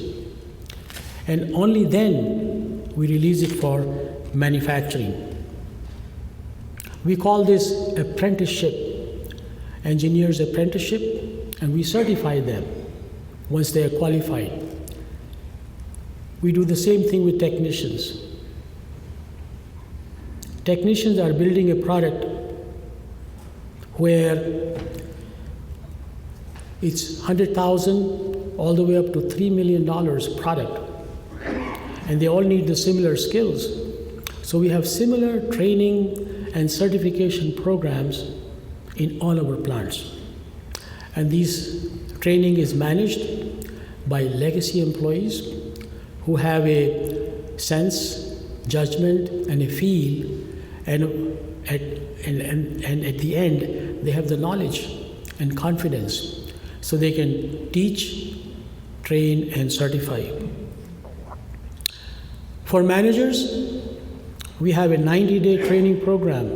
And only then we release it for manufacturing. We call this apprenticeship, engineer's apprenticeship, and we certify them once they are qualified. We do the same thing with technicians. Technicians are building a product where it's $100,000 all the way up to $3 million product. And they all need the similar skills. So we have similar training and certification programs in all our plants. And this training is managed by legacy employees who have a sense, judgment, and a feel, and at the end, they have the knowledge and confidence so they can teach, train, and certify. For managers, we have a 90-day training program.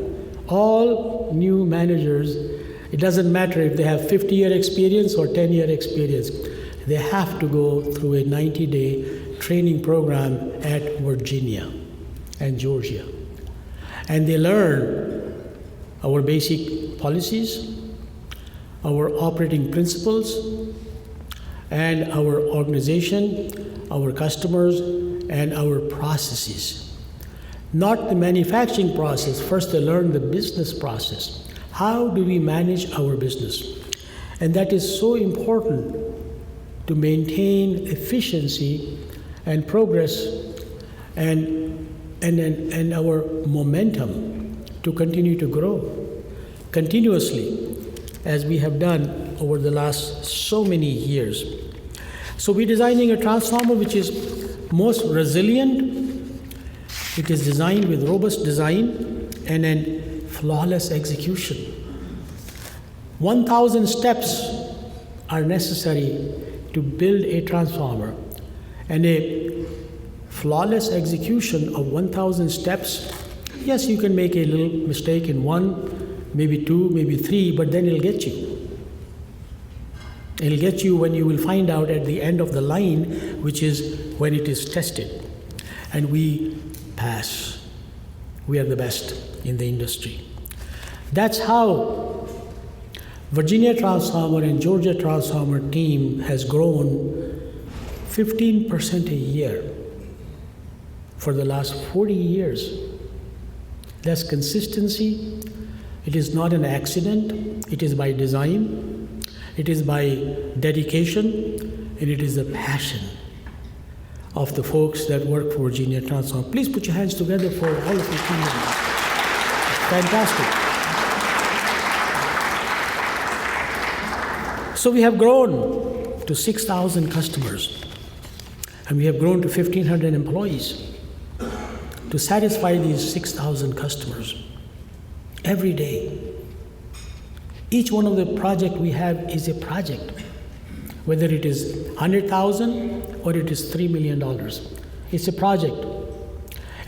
All new managers, it doesn't matter if they have 50-year experience or 10-year experience, they have to go through a 90-day training program at Virginia and Georgia. And they learn our basic policies, our operating principles, and our organization, our customers, and our processes. Not the manufacturing process. First, they learn the business process. How do we manage our business? And that is so important to maintain efficiency and progress and our momentum to continue to grow continuously, as we have done over the last so many years. So we're designing a transformer which is most resilient. It is designed with robust design and then flawless execution. 1,000 steps are necessary to build a transformer, and a flawless execution of 1,000 steps, yes, you can make a little mistake in one, maybe two, maybe three, but then it'll get you. It'll get you when you will find out at the end of the line, which is when it is tested. And we pass. We are the best in the industry. That's how Virginia Transformer and Georgia Transformer team has grown 15% a year for the last 40 years. That's consistency. It is not an accident. It is by design. It is by dedication, and it is the passion of the folks that work for Virginia Transformer. Please put your hands together for all of the team members. Fantastic. So we have grown to 6,000 customers, and we have grown to 1,500 employees to satisfy these 6,000 customers every day. Each one of the projects we have is a project, whether it is 100,000 or it is $3 million. It's a project,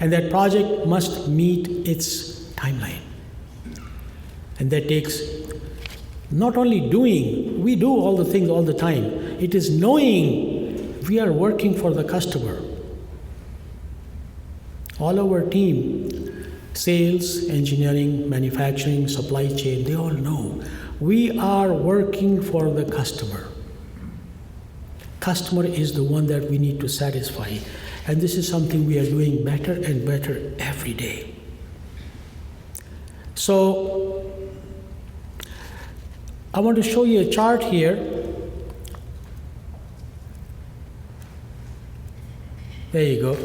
and that project must meet its timeline. And that takes not only doing, we do all the things all the time, it is knowing we are working for the customer. All our team, sales, engineering, manufacturing, supply chain, they all know we are working for the customer. Customer is the one that we need to satisfy, and this is something we are doing better and better every day. So I want to show you a chart here. There you go.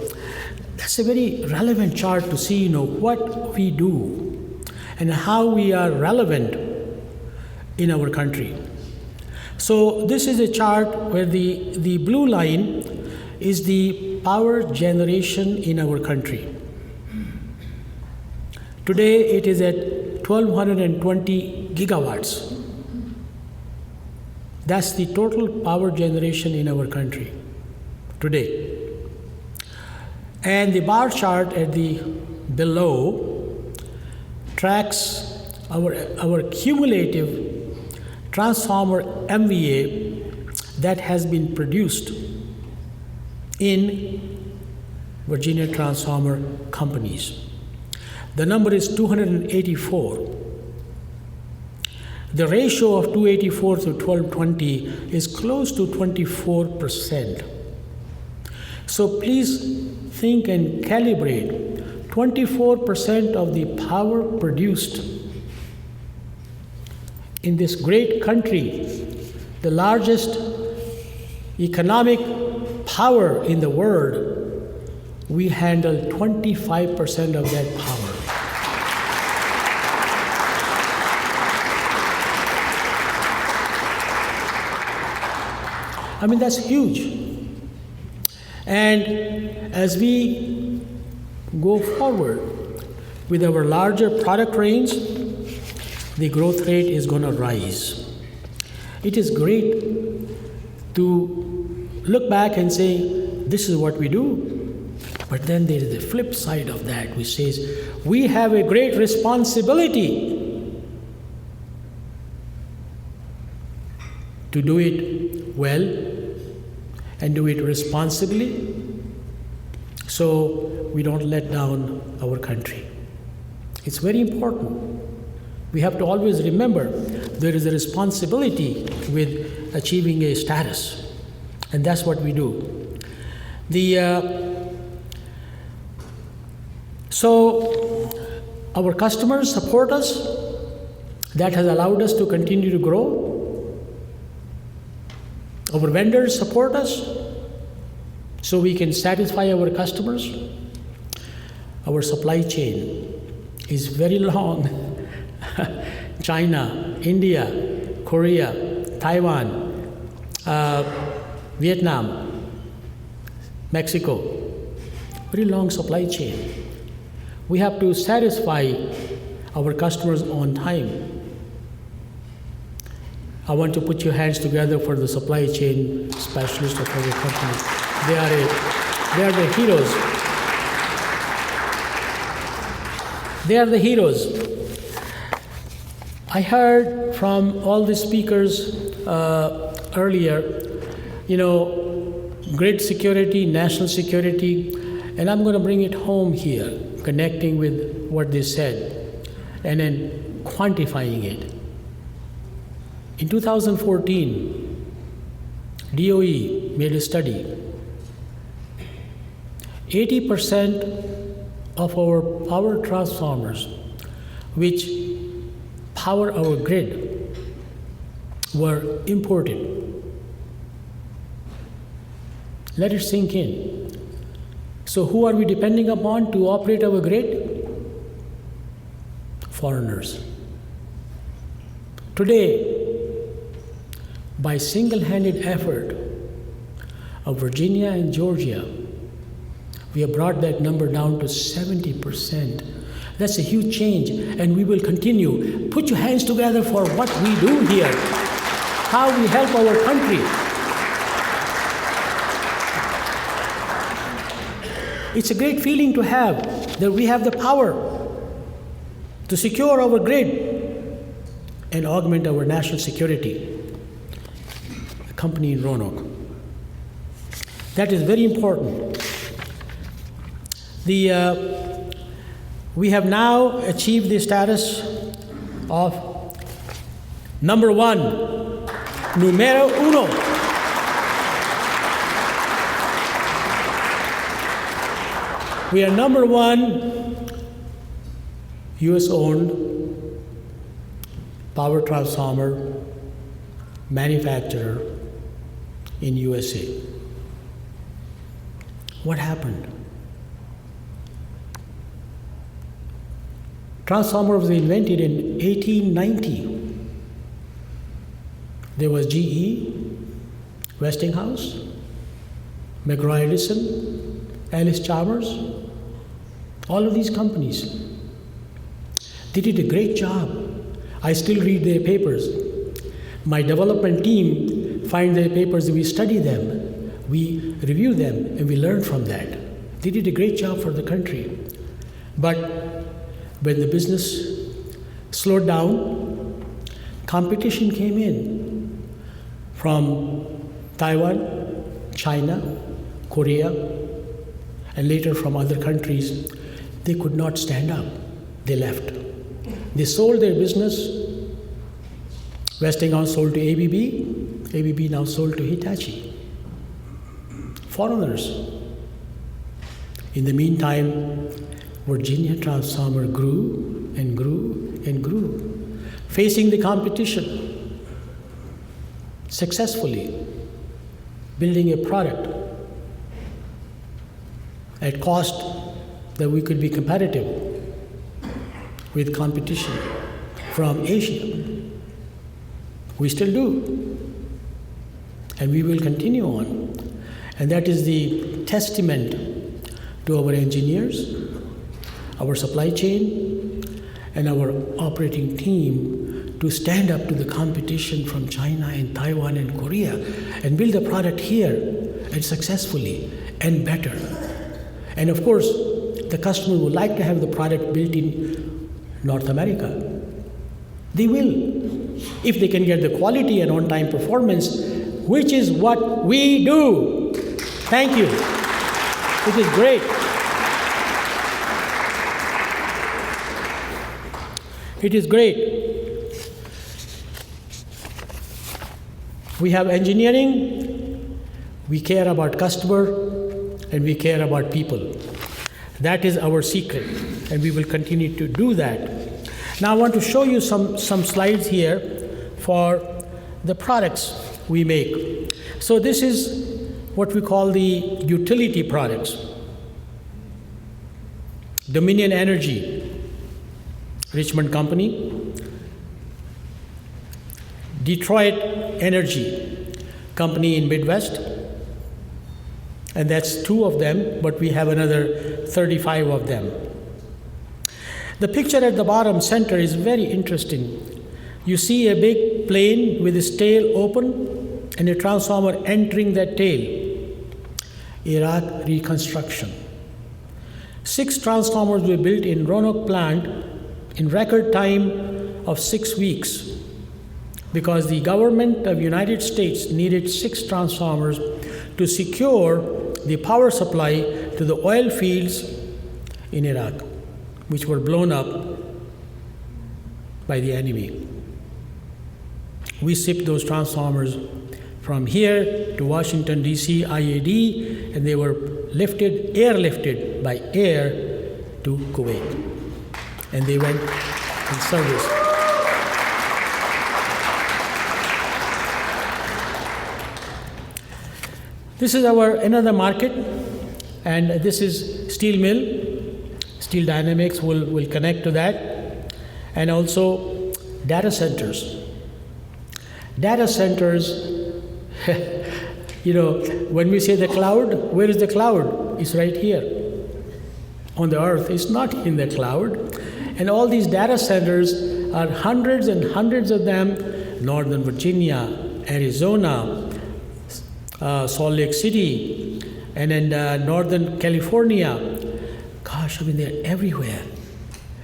That's a very relevant chart to see, what we do and how we are relevant in our country. So this is a chart where the blue line is the power generation in our country. Today it is at 1,220 gigawatts. That's the total power generation in our country today. And the bar chart at the below tracks our cumulative transformer MVA that has been produced in Virginia Transformer companies. The number is 284. The ratio of 284 to 1220 is close to 24%. So please think and calibrate. 24% of the power produced in this great country, the largest economic power in the world, we handle 25% of that power. I mean, that's huge. And as we go forward with our larger product range, the growth rate is going to rise. It is great to look back and say, this is what we do. But then there is the flip side of that, which says, we have a great responsibility to do it well and do it responsibly, so we don't let down our country. It's very important. We have to always remember there is a responsibility with achieving a status, and that's what we do. So our customers support us. That has allowed us to continue to grow. Our vendors support us so we can satisfy our customers. Our supply chain is very long. China, India, Korea, Taiwan, Vietnam, Mexico, very long supply chain. We have to satisfy our customers on time. I want to put your hands together for the supply chain specialists of our company. They are the heroes. They are the heroes. I heard from all the speakers earlier, grid security, national security, and I'm going to bring it home here, connecting with what they said, and then quantifying it. In 2014, DOE made a study. 80% of our power transformers, which power our grid, were imported. Let it sink in. So who are we depending upon to operate our grid? Foreigners. Today, by single-handed effort of Virginia and Georgia, we have brought that number down to 70%. That's a huge change, and we will continue. Put your hands together for what we do here, how we help our country. It's a great feeling to have that we have the power to secure our grid and augment our national security. A company in Roanoke. That is very important. We have now achieved the status of number one, numero uno. We are number one US-owned power transformer manufacturer in USA. What happened? Transformer was invented in 1890. There was GE, Westinghouse, McGraw-Edison, Alice Chalmers. All of these companies. They did a great job. I still read their papers. My development team find their papers, we study them, we review them, and we learn from that. They did a great job for the country. But when the business slowed down, competition came in from Taiwan, China, Korea, and later from other countries. They could not stand up. They left. They sold their business. Westinghouse sold to ABB. ABB now sold to Hitachi. Foreigners. In the meantime, Virginia Transformer grew and grew and grew, facing the competition, successfully building a product at cost that we could be competitive with competition from Asia. We still do. And we will continue on. And that is the testament to our engineers, our supply chain, and our operating team to stand up to the competition from China and Taiwan and Korea and build a product here and successfully and better. And of course, the customer would like to have the product built in North America. They will, if they can get the quality and on-time performance, which is what we do. Thank you. It is great. It is great. We have engineering, we care about customer, and we care about people. That is our secret, and we will continue to do that. Now I want to show you some slides here for the products we make. So this is what we call the utility products. Dominion Energy, Richmond company. Detroit Energy, company in Midwest. And that's 2 of them, but we have another 35 of them. The picture at the bottom center is very interesting. You see a big plane with its tail open and a transformer entering that tail. Iraq reconstruction. 6 transformers were built in Roanoke plant in record time of 6 weeks because the government of the United States needed 6 transformers to secure the power supply to the oil fields in Iraq, which were blown up by the enemy. We shipped those transformers from here to Washington, D.C., IAD, and they were airlifted by air to Kuwait. And they went in service. This is another market, and this is steel mill. Steel Dynamics will connect to that, and also data centers. Data centers, when we say the cloud, where is the cloud? It's right here on the earth. It's not in the cloud. And all these data centers are hundreds and hundreds of them, Northern Virginia, Arizona, Salt Lake City, and then Northern California. Gosh, they're everywhere.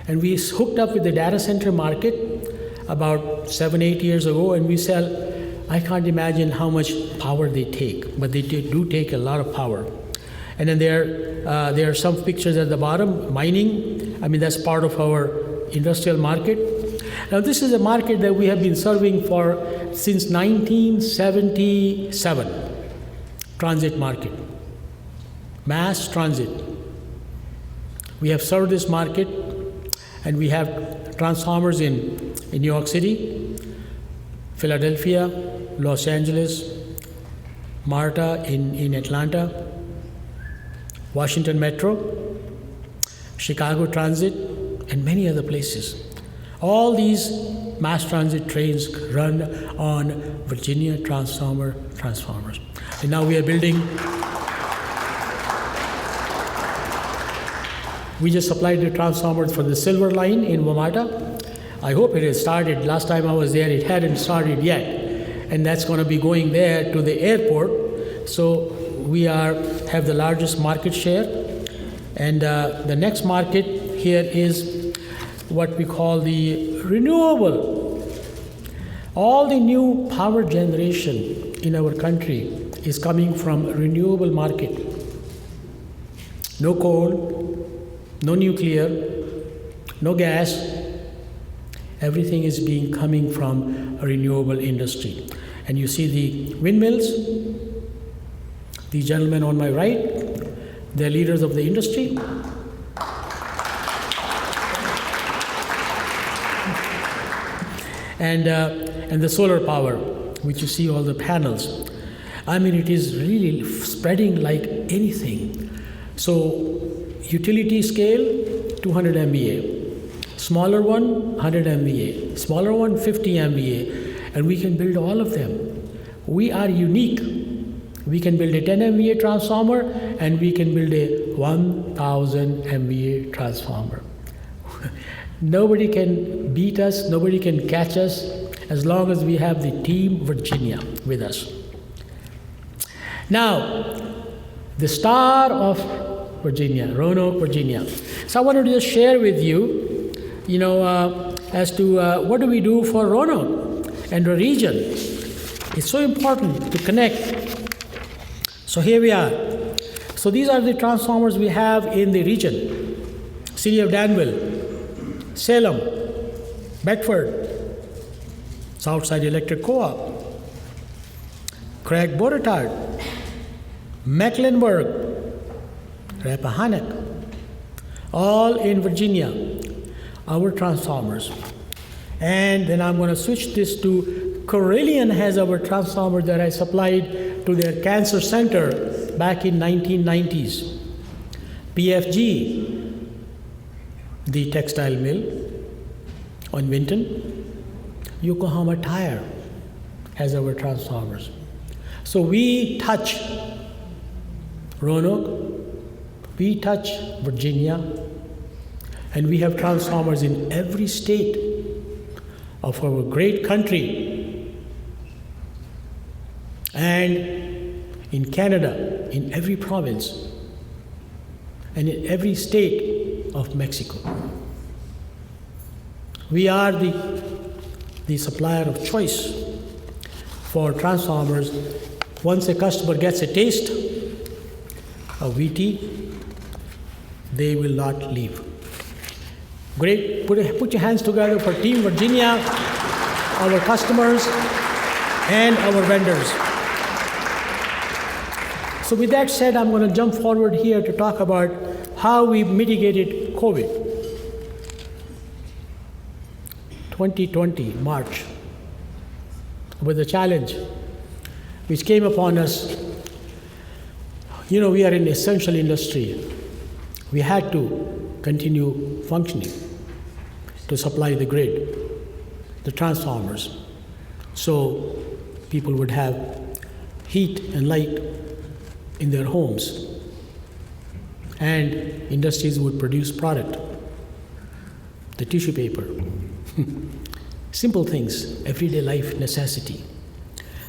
And we hooked up with the data center market about 7-8 years ago, and we sell, I can't imagine how much power they take, but they do take a lot of power. And then there are some pictures at the bottom, mining. That's part of our industrial market. Now this is a market that we have been serving since 1977. Transit market, mass transit. We have served this market, and we have transformers in New York City, Philadelphia, Los Angeles, MARTA in Atlanta, Washington Metro, Chicago Transit, and many other places. All these mass transit trains run on Virginia transformers. And now we are building. We just supplied the transformers for the Silver Line in Wamata. I hope it has started. Last time I was there, it hadn't started yet. And that's going to be going there to the airport. So we have the largest market share. And the next market here is what we call the renewable. All the new power generation in our country is coming from renewable market. No coal, no nuclear, no gas. Everything is coming from a renewable industry. And you see the windmills, the gentlemen on my right, they're leaders of the industry. And the solar power, which you see all the panels. It is really spreading like anything. So utility scale, 200 MVA. Smaller one, 100 MVA. Smaller one, 50 MVA. And we can build all of them. We are unique. We can build a 10 MVA transformer and we can build a 1000 MVA transformer. Nobody can beat us, nobody can catch us as long as we have the team Virginia with us. Now, the star of Virginia, Roanoke, Virginia. So I wanted to just share with you, as to what do we do for Roanoke and the region. It's so important to connect. So here we are. So these are the transformers we have in the region. City of Danville, Salem, Bedford, Southside Electric Co-op, Craig Boratard, Mecklenburg, Rappahannock, all in Virginia, our transformers. And then I'm going to switch this to Corellian has our transformer that I supplied to their cancer center back in 1990s. PFG, the textile mill on Winton. Yokohama Tire has our transformers. So we touch Roanoke, we touch Virginia, and we have transformers in every state of our great country. And in Canada, in every province, and in every state of Mexico. We are the supplier of choice for transformers. Once a customer gets a taste of VT, they will not leave. Great. Put your hands together for Team Virginia, our customers, and our vendors. So with that said, I'm going to jump forward here to talk about how we mitigated COVID. 2020, March, with a challenge which came upon us. We are an essential industry. We had to continue functioning to supply the grid, the transformers, so people would have heat and light in their homes, and industries would produce product, the tissue paper, simple things, everyday life necessity.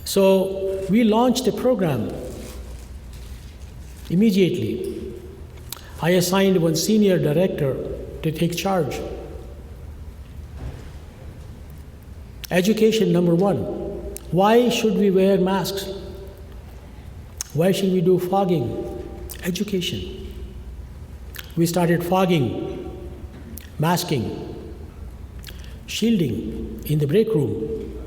So we launched a program immediately. I assigned one senior director to take charge. Education, number one. Why should we wear masks? Why should we do fogging? Education. We started fogging, masking, shielding in the break room.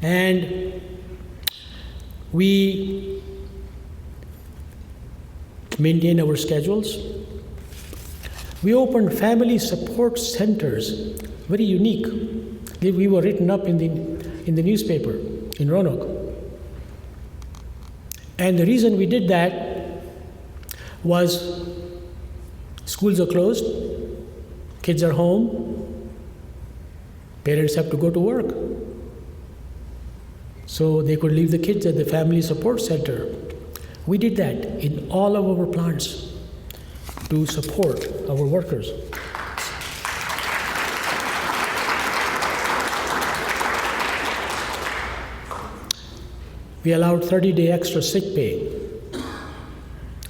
And we maintain our schedules. We opened family support centers, very unique. We were written up in the newspaper in Roanoke. And the reason we did that was schools are closed, kids are home, parents have to go to work. So they could leave the kids at the family support center. We did that in all of our plants to support our workers. We allowed 30-day extra sick pay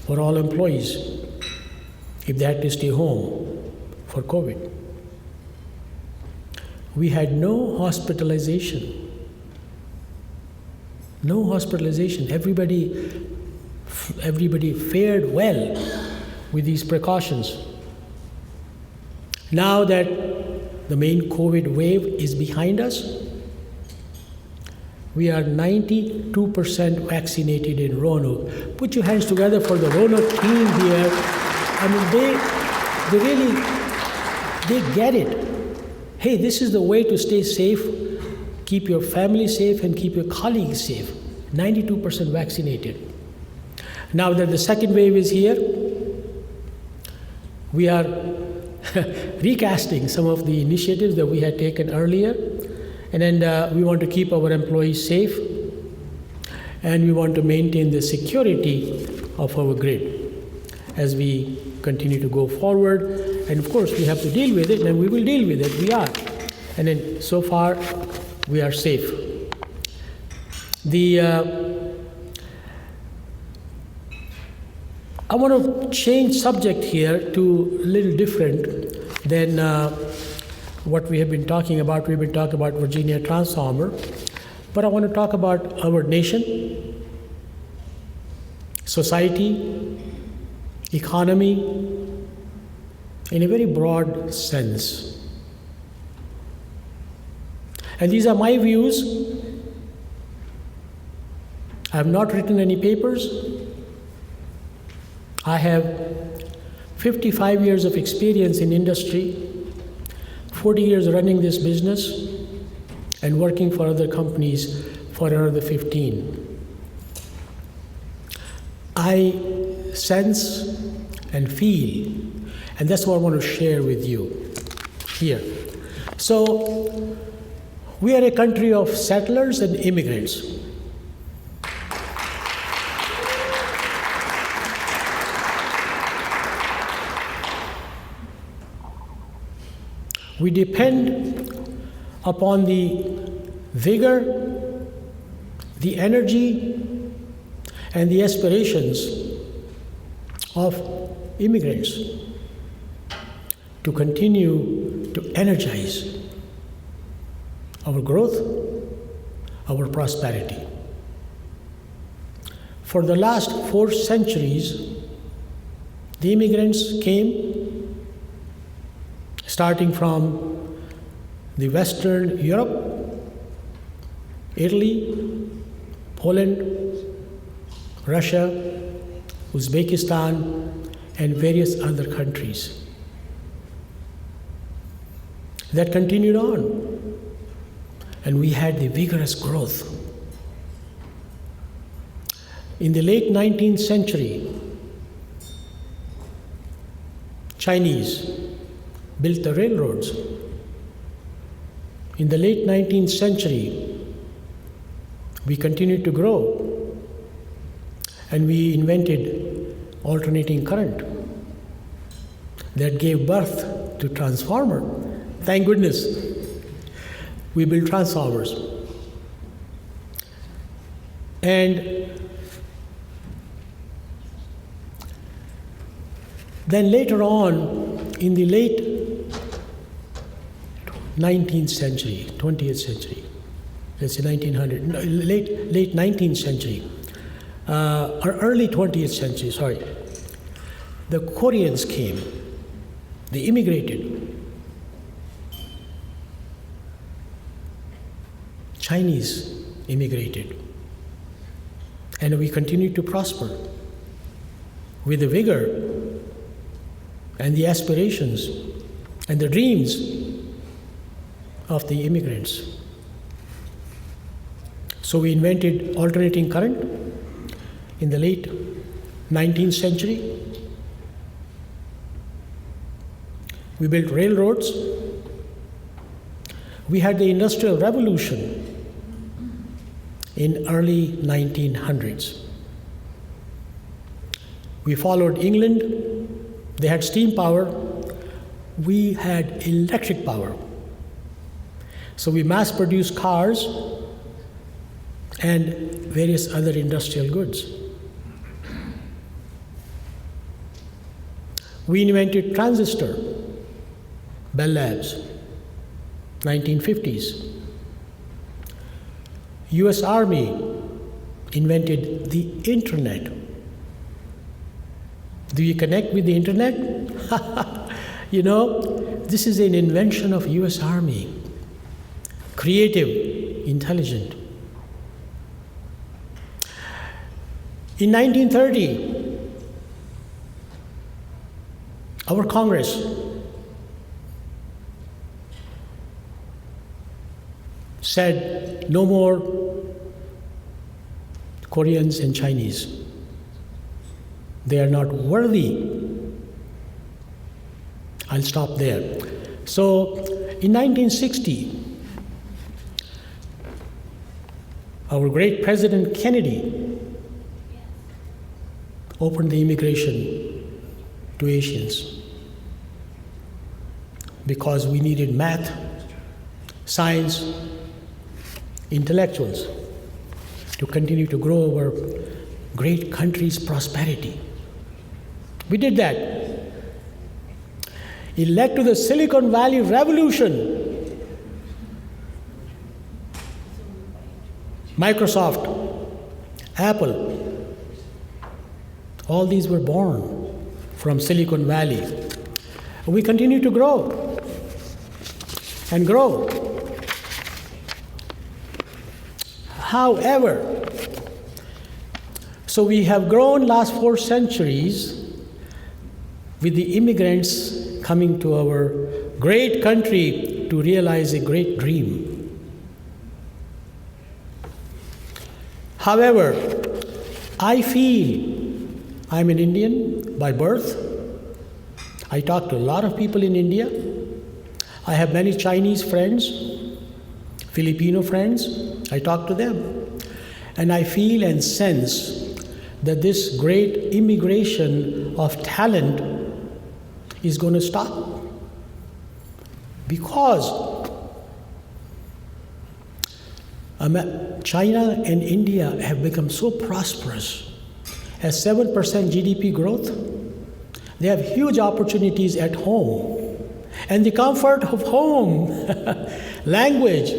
for all employees if they had to stay home for COVID. We had no hospitalization. No hospitalization. Everybody fared well with these precautions. Now that the main COVID wave is behind us, we are 92% vaccinated in Roanoke. Put your hands together for the Roanoke team here. I mean, they get it. Hey, this is the way to stay safe, keep your family safe, and keep your colleagues safe. 92% vaccinated. Now that the second wave is here, we are recasting some of the initiatives that we had taken earlier, and then we want to keep our employees safe, and we want to maintain the security of our grid as we continue to go forward. And of course, we have to deal with it, and we will deal with it. We are. And then so far, we are safe. I want to change subject here to a little different than what we have been talking about. We've been talking about Virginia Transformer, but I want to talk about our nation, society, economy, in a very broad sense. And these are my views. I have not written any papers. I have 55 years of experience in industry, 40 years running this business, and working for other companies for another 15. I sense and feel, and that's what I want to share with you here. So, we are a country of settlers and immigrants. We depend upon the vigor, the energy, and the aspirations of immigrants to continue to energize our growth, our prosperity. For the last 4 centuries, the immigrants came starting from the Western Europe, Italy, Poland, Russia, Uzbekistan, and various other countries. That continued on, and we had the vigorous growth. In the late 19th century, Chinese built the railroads. In the late 19th century, we continued to grow, and we invented alternating current that gave birth to transformer. Thank goodness we built transformers. And then later on, in the late 19th century, 20th century, let's say 1900, no, late 19th century, or early 20th century, sorry, the Koreans came, they immigrated. Chinese immigrated. And we continued to prosper with the vigor and the aspirations and the dreams of the immigrants. So we invented alternating current in the late 19th century. We built railroads. We had the Industrial Revolution in early 1900s. We followed England. They had steam power. We had electric power. So we mass-produced cars and various other industrial goods. We invented transistor, Bell Labs, 1950s. US Army invented the internet. Do you connect with the internet? You know, this is an invention of US Army. Creative, intelligent. In 1930, our Congress said no more Koreans and Chinese. They are not worthy. I'll stop there. So in 1960, our great President Kennedy opened the immigration to Asians because we needed math, science, intellectuals to continue to grow our great country's prosperity. We did that. It led to the Silicon Valley Revolution. Microsoft, Apple, all these were born from Silicon Valley. We continue to grow and grow. However, so we have grown last 4 centuries with the immigrants coming to our great country to realize a great dream. However, I feel I'm an Indian by birth. I talk to a lot of people in India. I have many Chinese friends, Filipino friends. I talk to them. And I feel and sense that this great immigration of talent is going to stop. Because China and India have become so prosperous. Has 7% GDP growth. They have huge opportunities at home. And the comfort of home, language,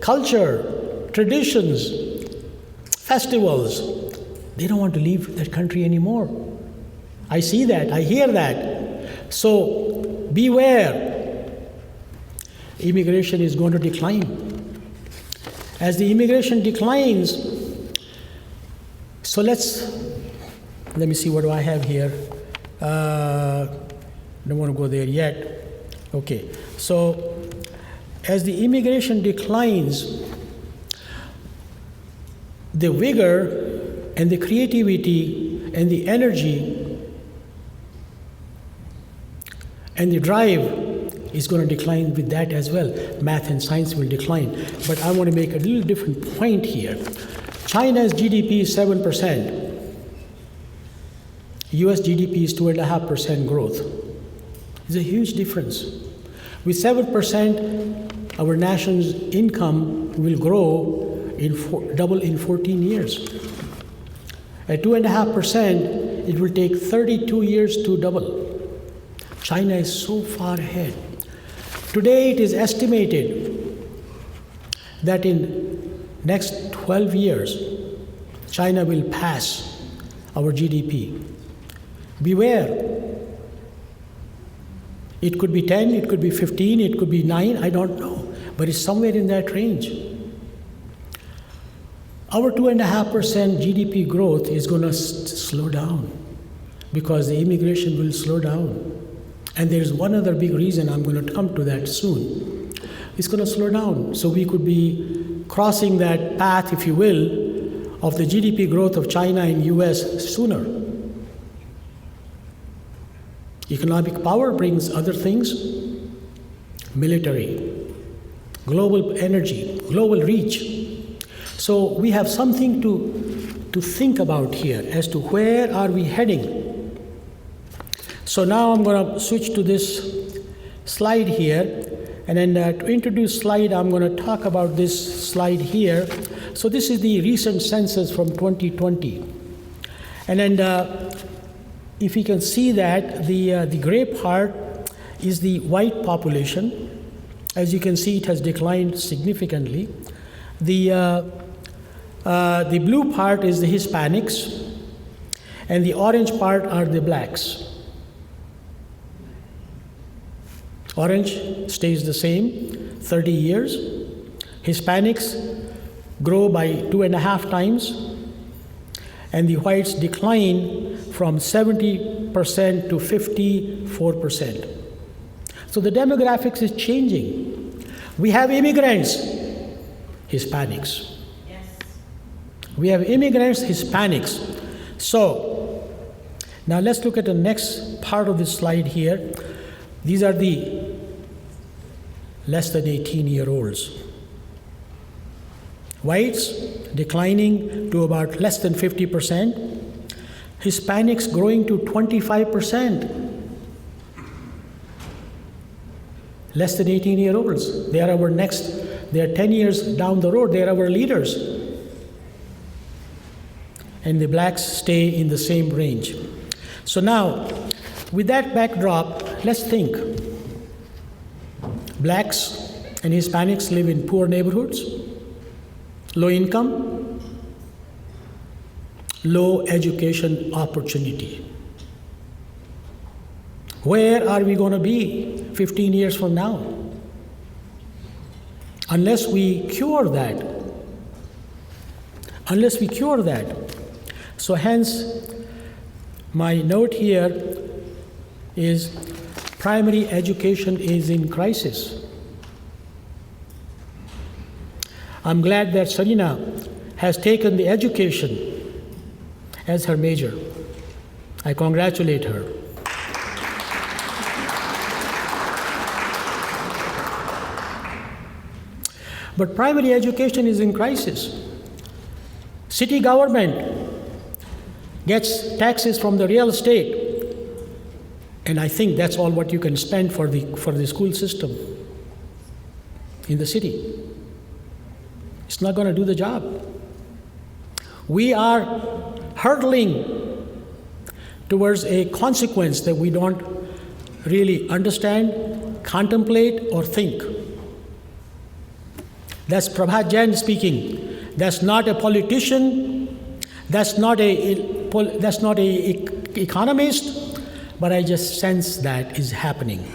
culture, traditions, festivals, they don't want to leave that country anymore. I see that, I hear that. So beware, immigration is going to decline. As the immigration declines, so let me see, what do I have here? Don't want to go there yet. Okay, so as the immigration declines, the vigor and the creativity and the energy and the drive is going to decline with that as well. Math and science will decline. But I want to make a little different point here. China's GDP is 7%. US GDP is 2.5% growth. It's a huge difference. With 7%, our nation's income will grow double in 14 years. At 2.5%, it will take 32 years to double. China is so far ahead. Today, it is estimated that in next 12 years, China will pass our GDP. Beware. It could be 10, it could be 15, it could be 9, I don't know. But it's somewhere in that range. Our 2.5% GDP growth is going to slow down because the immigration will slow down. And there's one other big reason, I'm going to come to that soon. It's going to slow down. So we could be crossing that path, if you will, of the GDP growth of China and US sooner. Economic power brings other things, military, global energy, global reach. So we have something to think about here as to where are we heading. So now I'm going to switch to this slide here. And then to introduce slide, I'm going to talk about this slide here. So this is the recent census from 2020. And then if you can see that, the gray part is the white population. As you can see, it has declined significantly. The blue part is the Hispanics, and the orange part are the blacks. Orange stays the same, 30 years. Hispanics grow by 2.5 times, and the whites decline from 70% to 54%. So the demographics is changing. We have immigrants, Hispanics. Yes. We have immigrants, Hispanics. So Now let's look at the next part of this slide here. These are the less than 18-year-olds. Whites declining to about less than 50%. Hispanics growing to 25%. Less than 18-year-olds. They are our next, they are 10 years down the road, they are our leaders. And the blacks stay in the same range. So now, with that backdrop, let's think. Blacks and Hispanics live in poor neighborhoods, low income, low education opportunity. Where are we going to be 15 years from now? Unless we cure that. Unless we cure that. So hence, my note here is primary education is in crisis. I'm glad that Serena has taken the education as her major. I congratulate her. But primary education is in crisis. City government gets taxes from the real estate, and I think that's all what you can spend for the school system in the city. It's not going to do the job. We are hurtling towards a consequence that we don't really understand, contemplate, or think. That's Prabhat Jain speaking. That's not a politician. That's not a economist. But I just sense that is happening.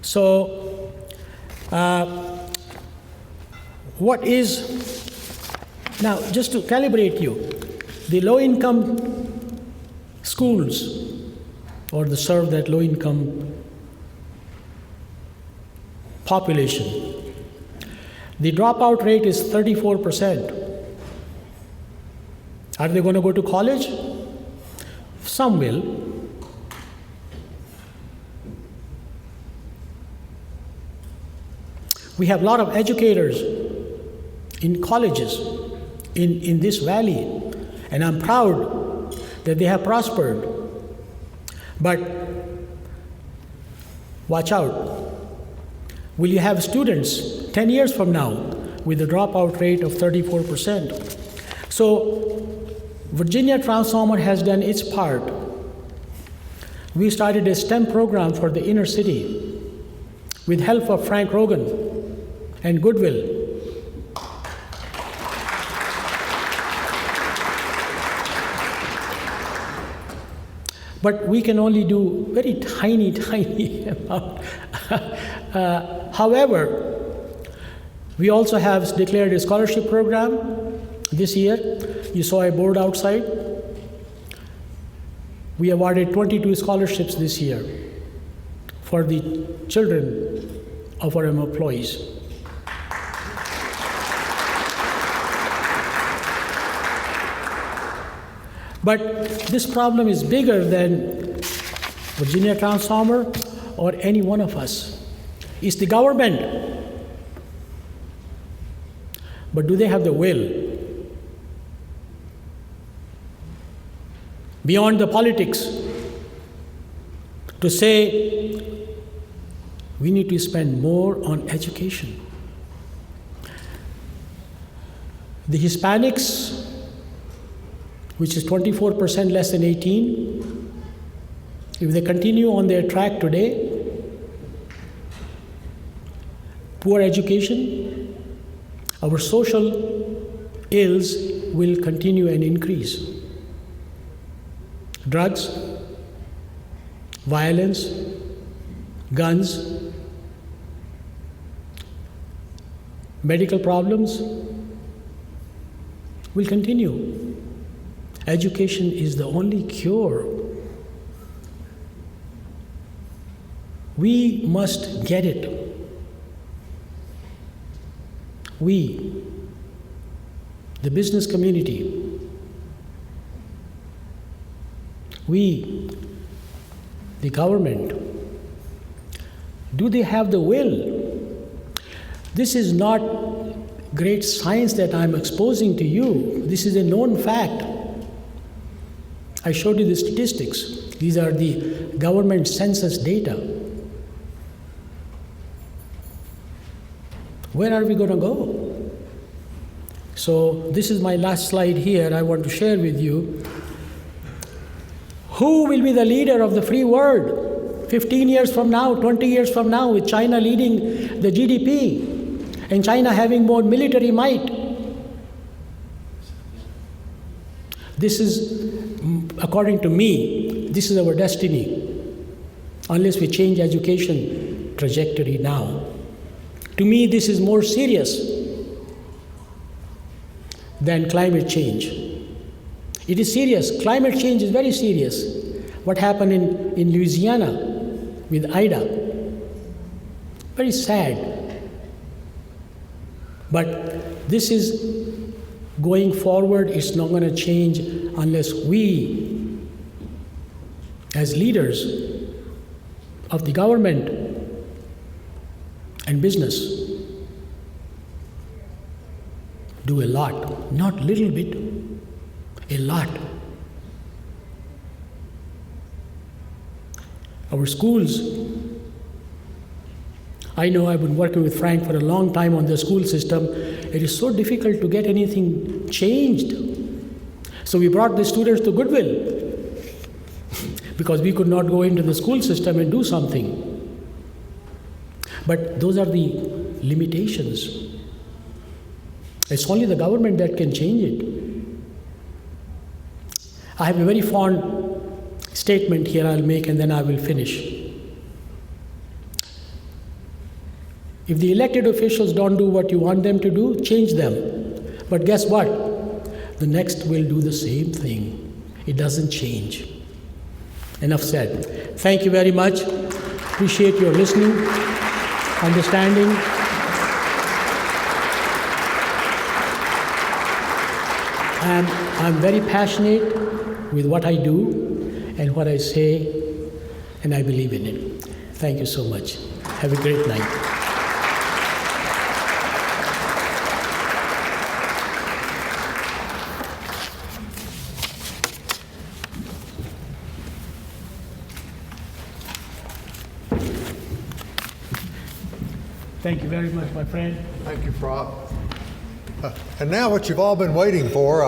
So, what is now? Just to calibrate you, the low-income schools, or the serve that low-income population, the dropout rate is 34%. Are they going to go to college? Some will. We have a lot of educators in colleges in this valley, and I'm proud that they have prospered. But watch out. Will you have students 10 years from now with a dropout rate of 34%? So Virginia Transformer has done its part. We started a STEM program for the inner city with help of Frank Rogan and Goodwill. But we can only do very tiny amount. However, we also have declared a scholarship program this year. You saw a board outside. We awarded 22 scholarships this year for the children of our employees. But this problem is bigger than Virginia Transformer or any one of us. It's the government. But do they have the will? Beyond the politics, to say we need to spend more on education. The Hispanics, which is 24% less than 18, if they continue on their track today, poor education, our social ills will continue and increase. Drugs, violence, guns, medical problems will continue. Education is the only cure. We must get it. We, the business community, we, the government, do they have the will? This is not great science that I'm exposing to you. This is a known fact. I showed you the statistics. These are the government census data. Where are we going to go? So this is my last slide here. I want to share with you. Who will be the leader of the free world 15 years from now, 20 years from now, with China leading the GDP and China having more military might? This is, according to me, this is our destiny, unless we change education trajectory now. To me, this is more serious than climate change. It is serious. Climate change is very serious. What happened in Louisiana with Ida, very sad. But this is going forward. It's not going to change unless we, as leaders of the government and business, do a lot, not little bit, a lot. Our schools, I know I've been working with Frank for a long time on the school system. It is so difficult to get anything changed. So we brought the students to Goodwill because we could not go into the school system and do something. But those are the limitations. It's only the government that can change it. I have a very fond statement here I'll make and then I will finish. If the elected officials don't do what you want them to do, change them. But guess what? The next will do the same thing. It doesn't change. Enough said. Thank you very much. Appreciate your listening, understanding. And I'm very passionate with what I do and what I say, and I believe in it. Thank you so much. Have a great night. Thank you very much, my friend. Thank you, Prab. And now what you've all been waiting for,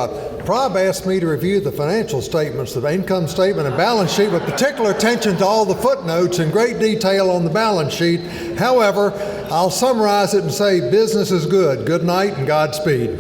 Prab asked me to review the financial statements, the income statement and balance sheet, with particular attention to all the footnotes in great detail on the balance sheet. However, I'll summarize it and say business is good. Good night and Godspeed.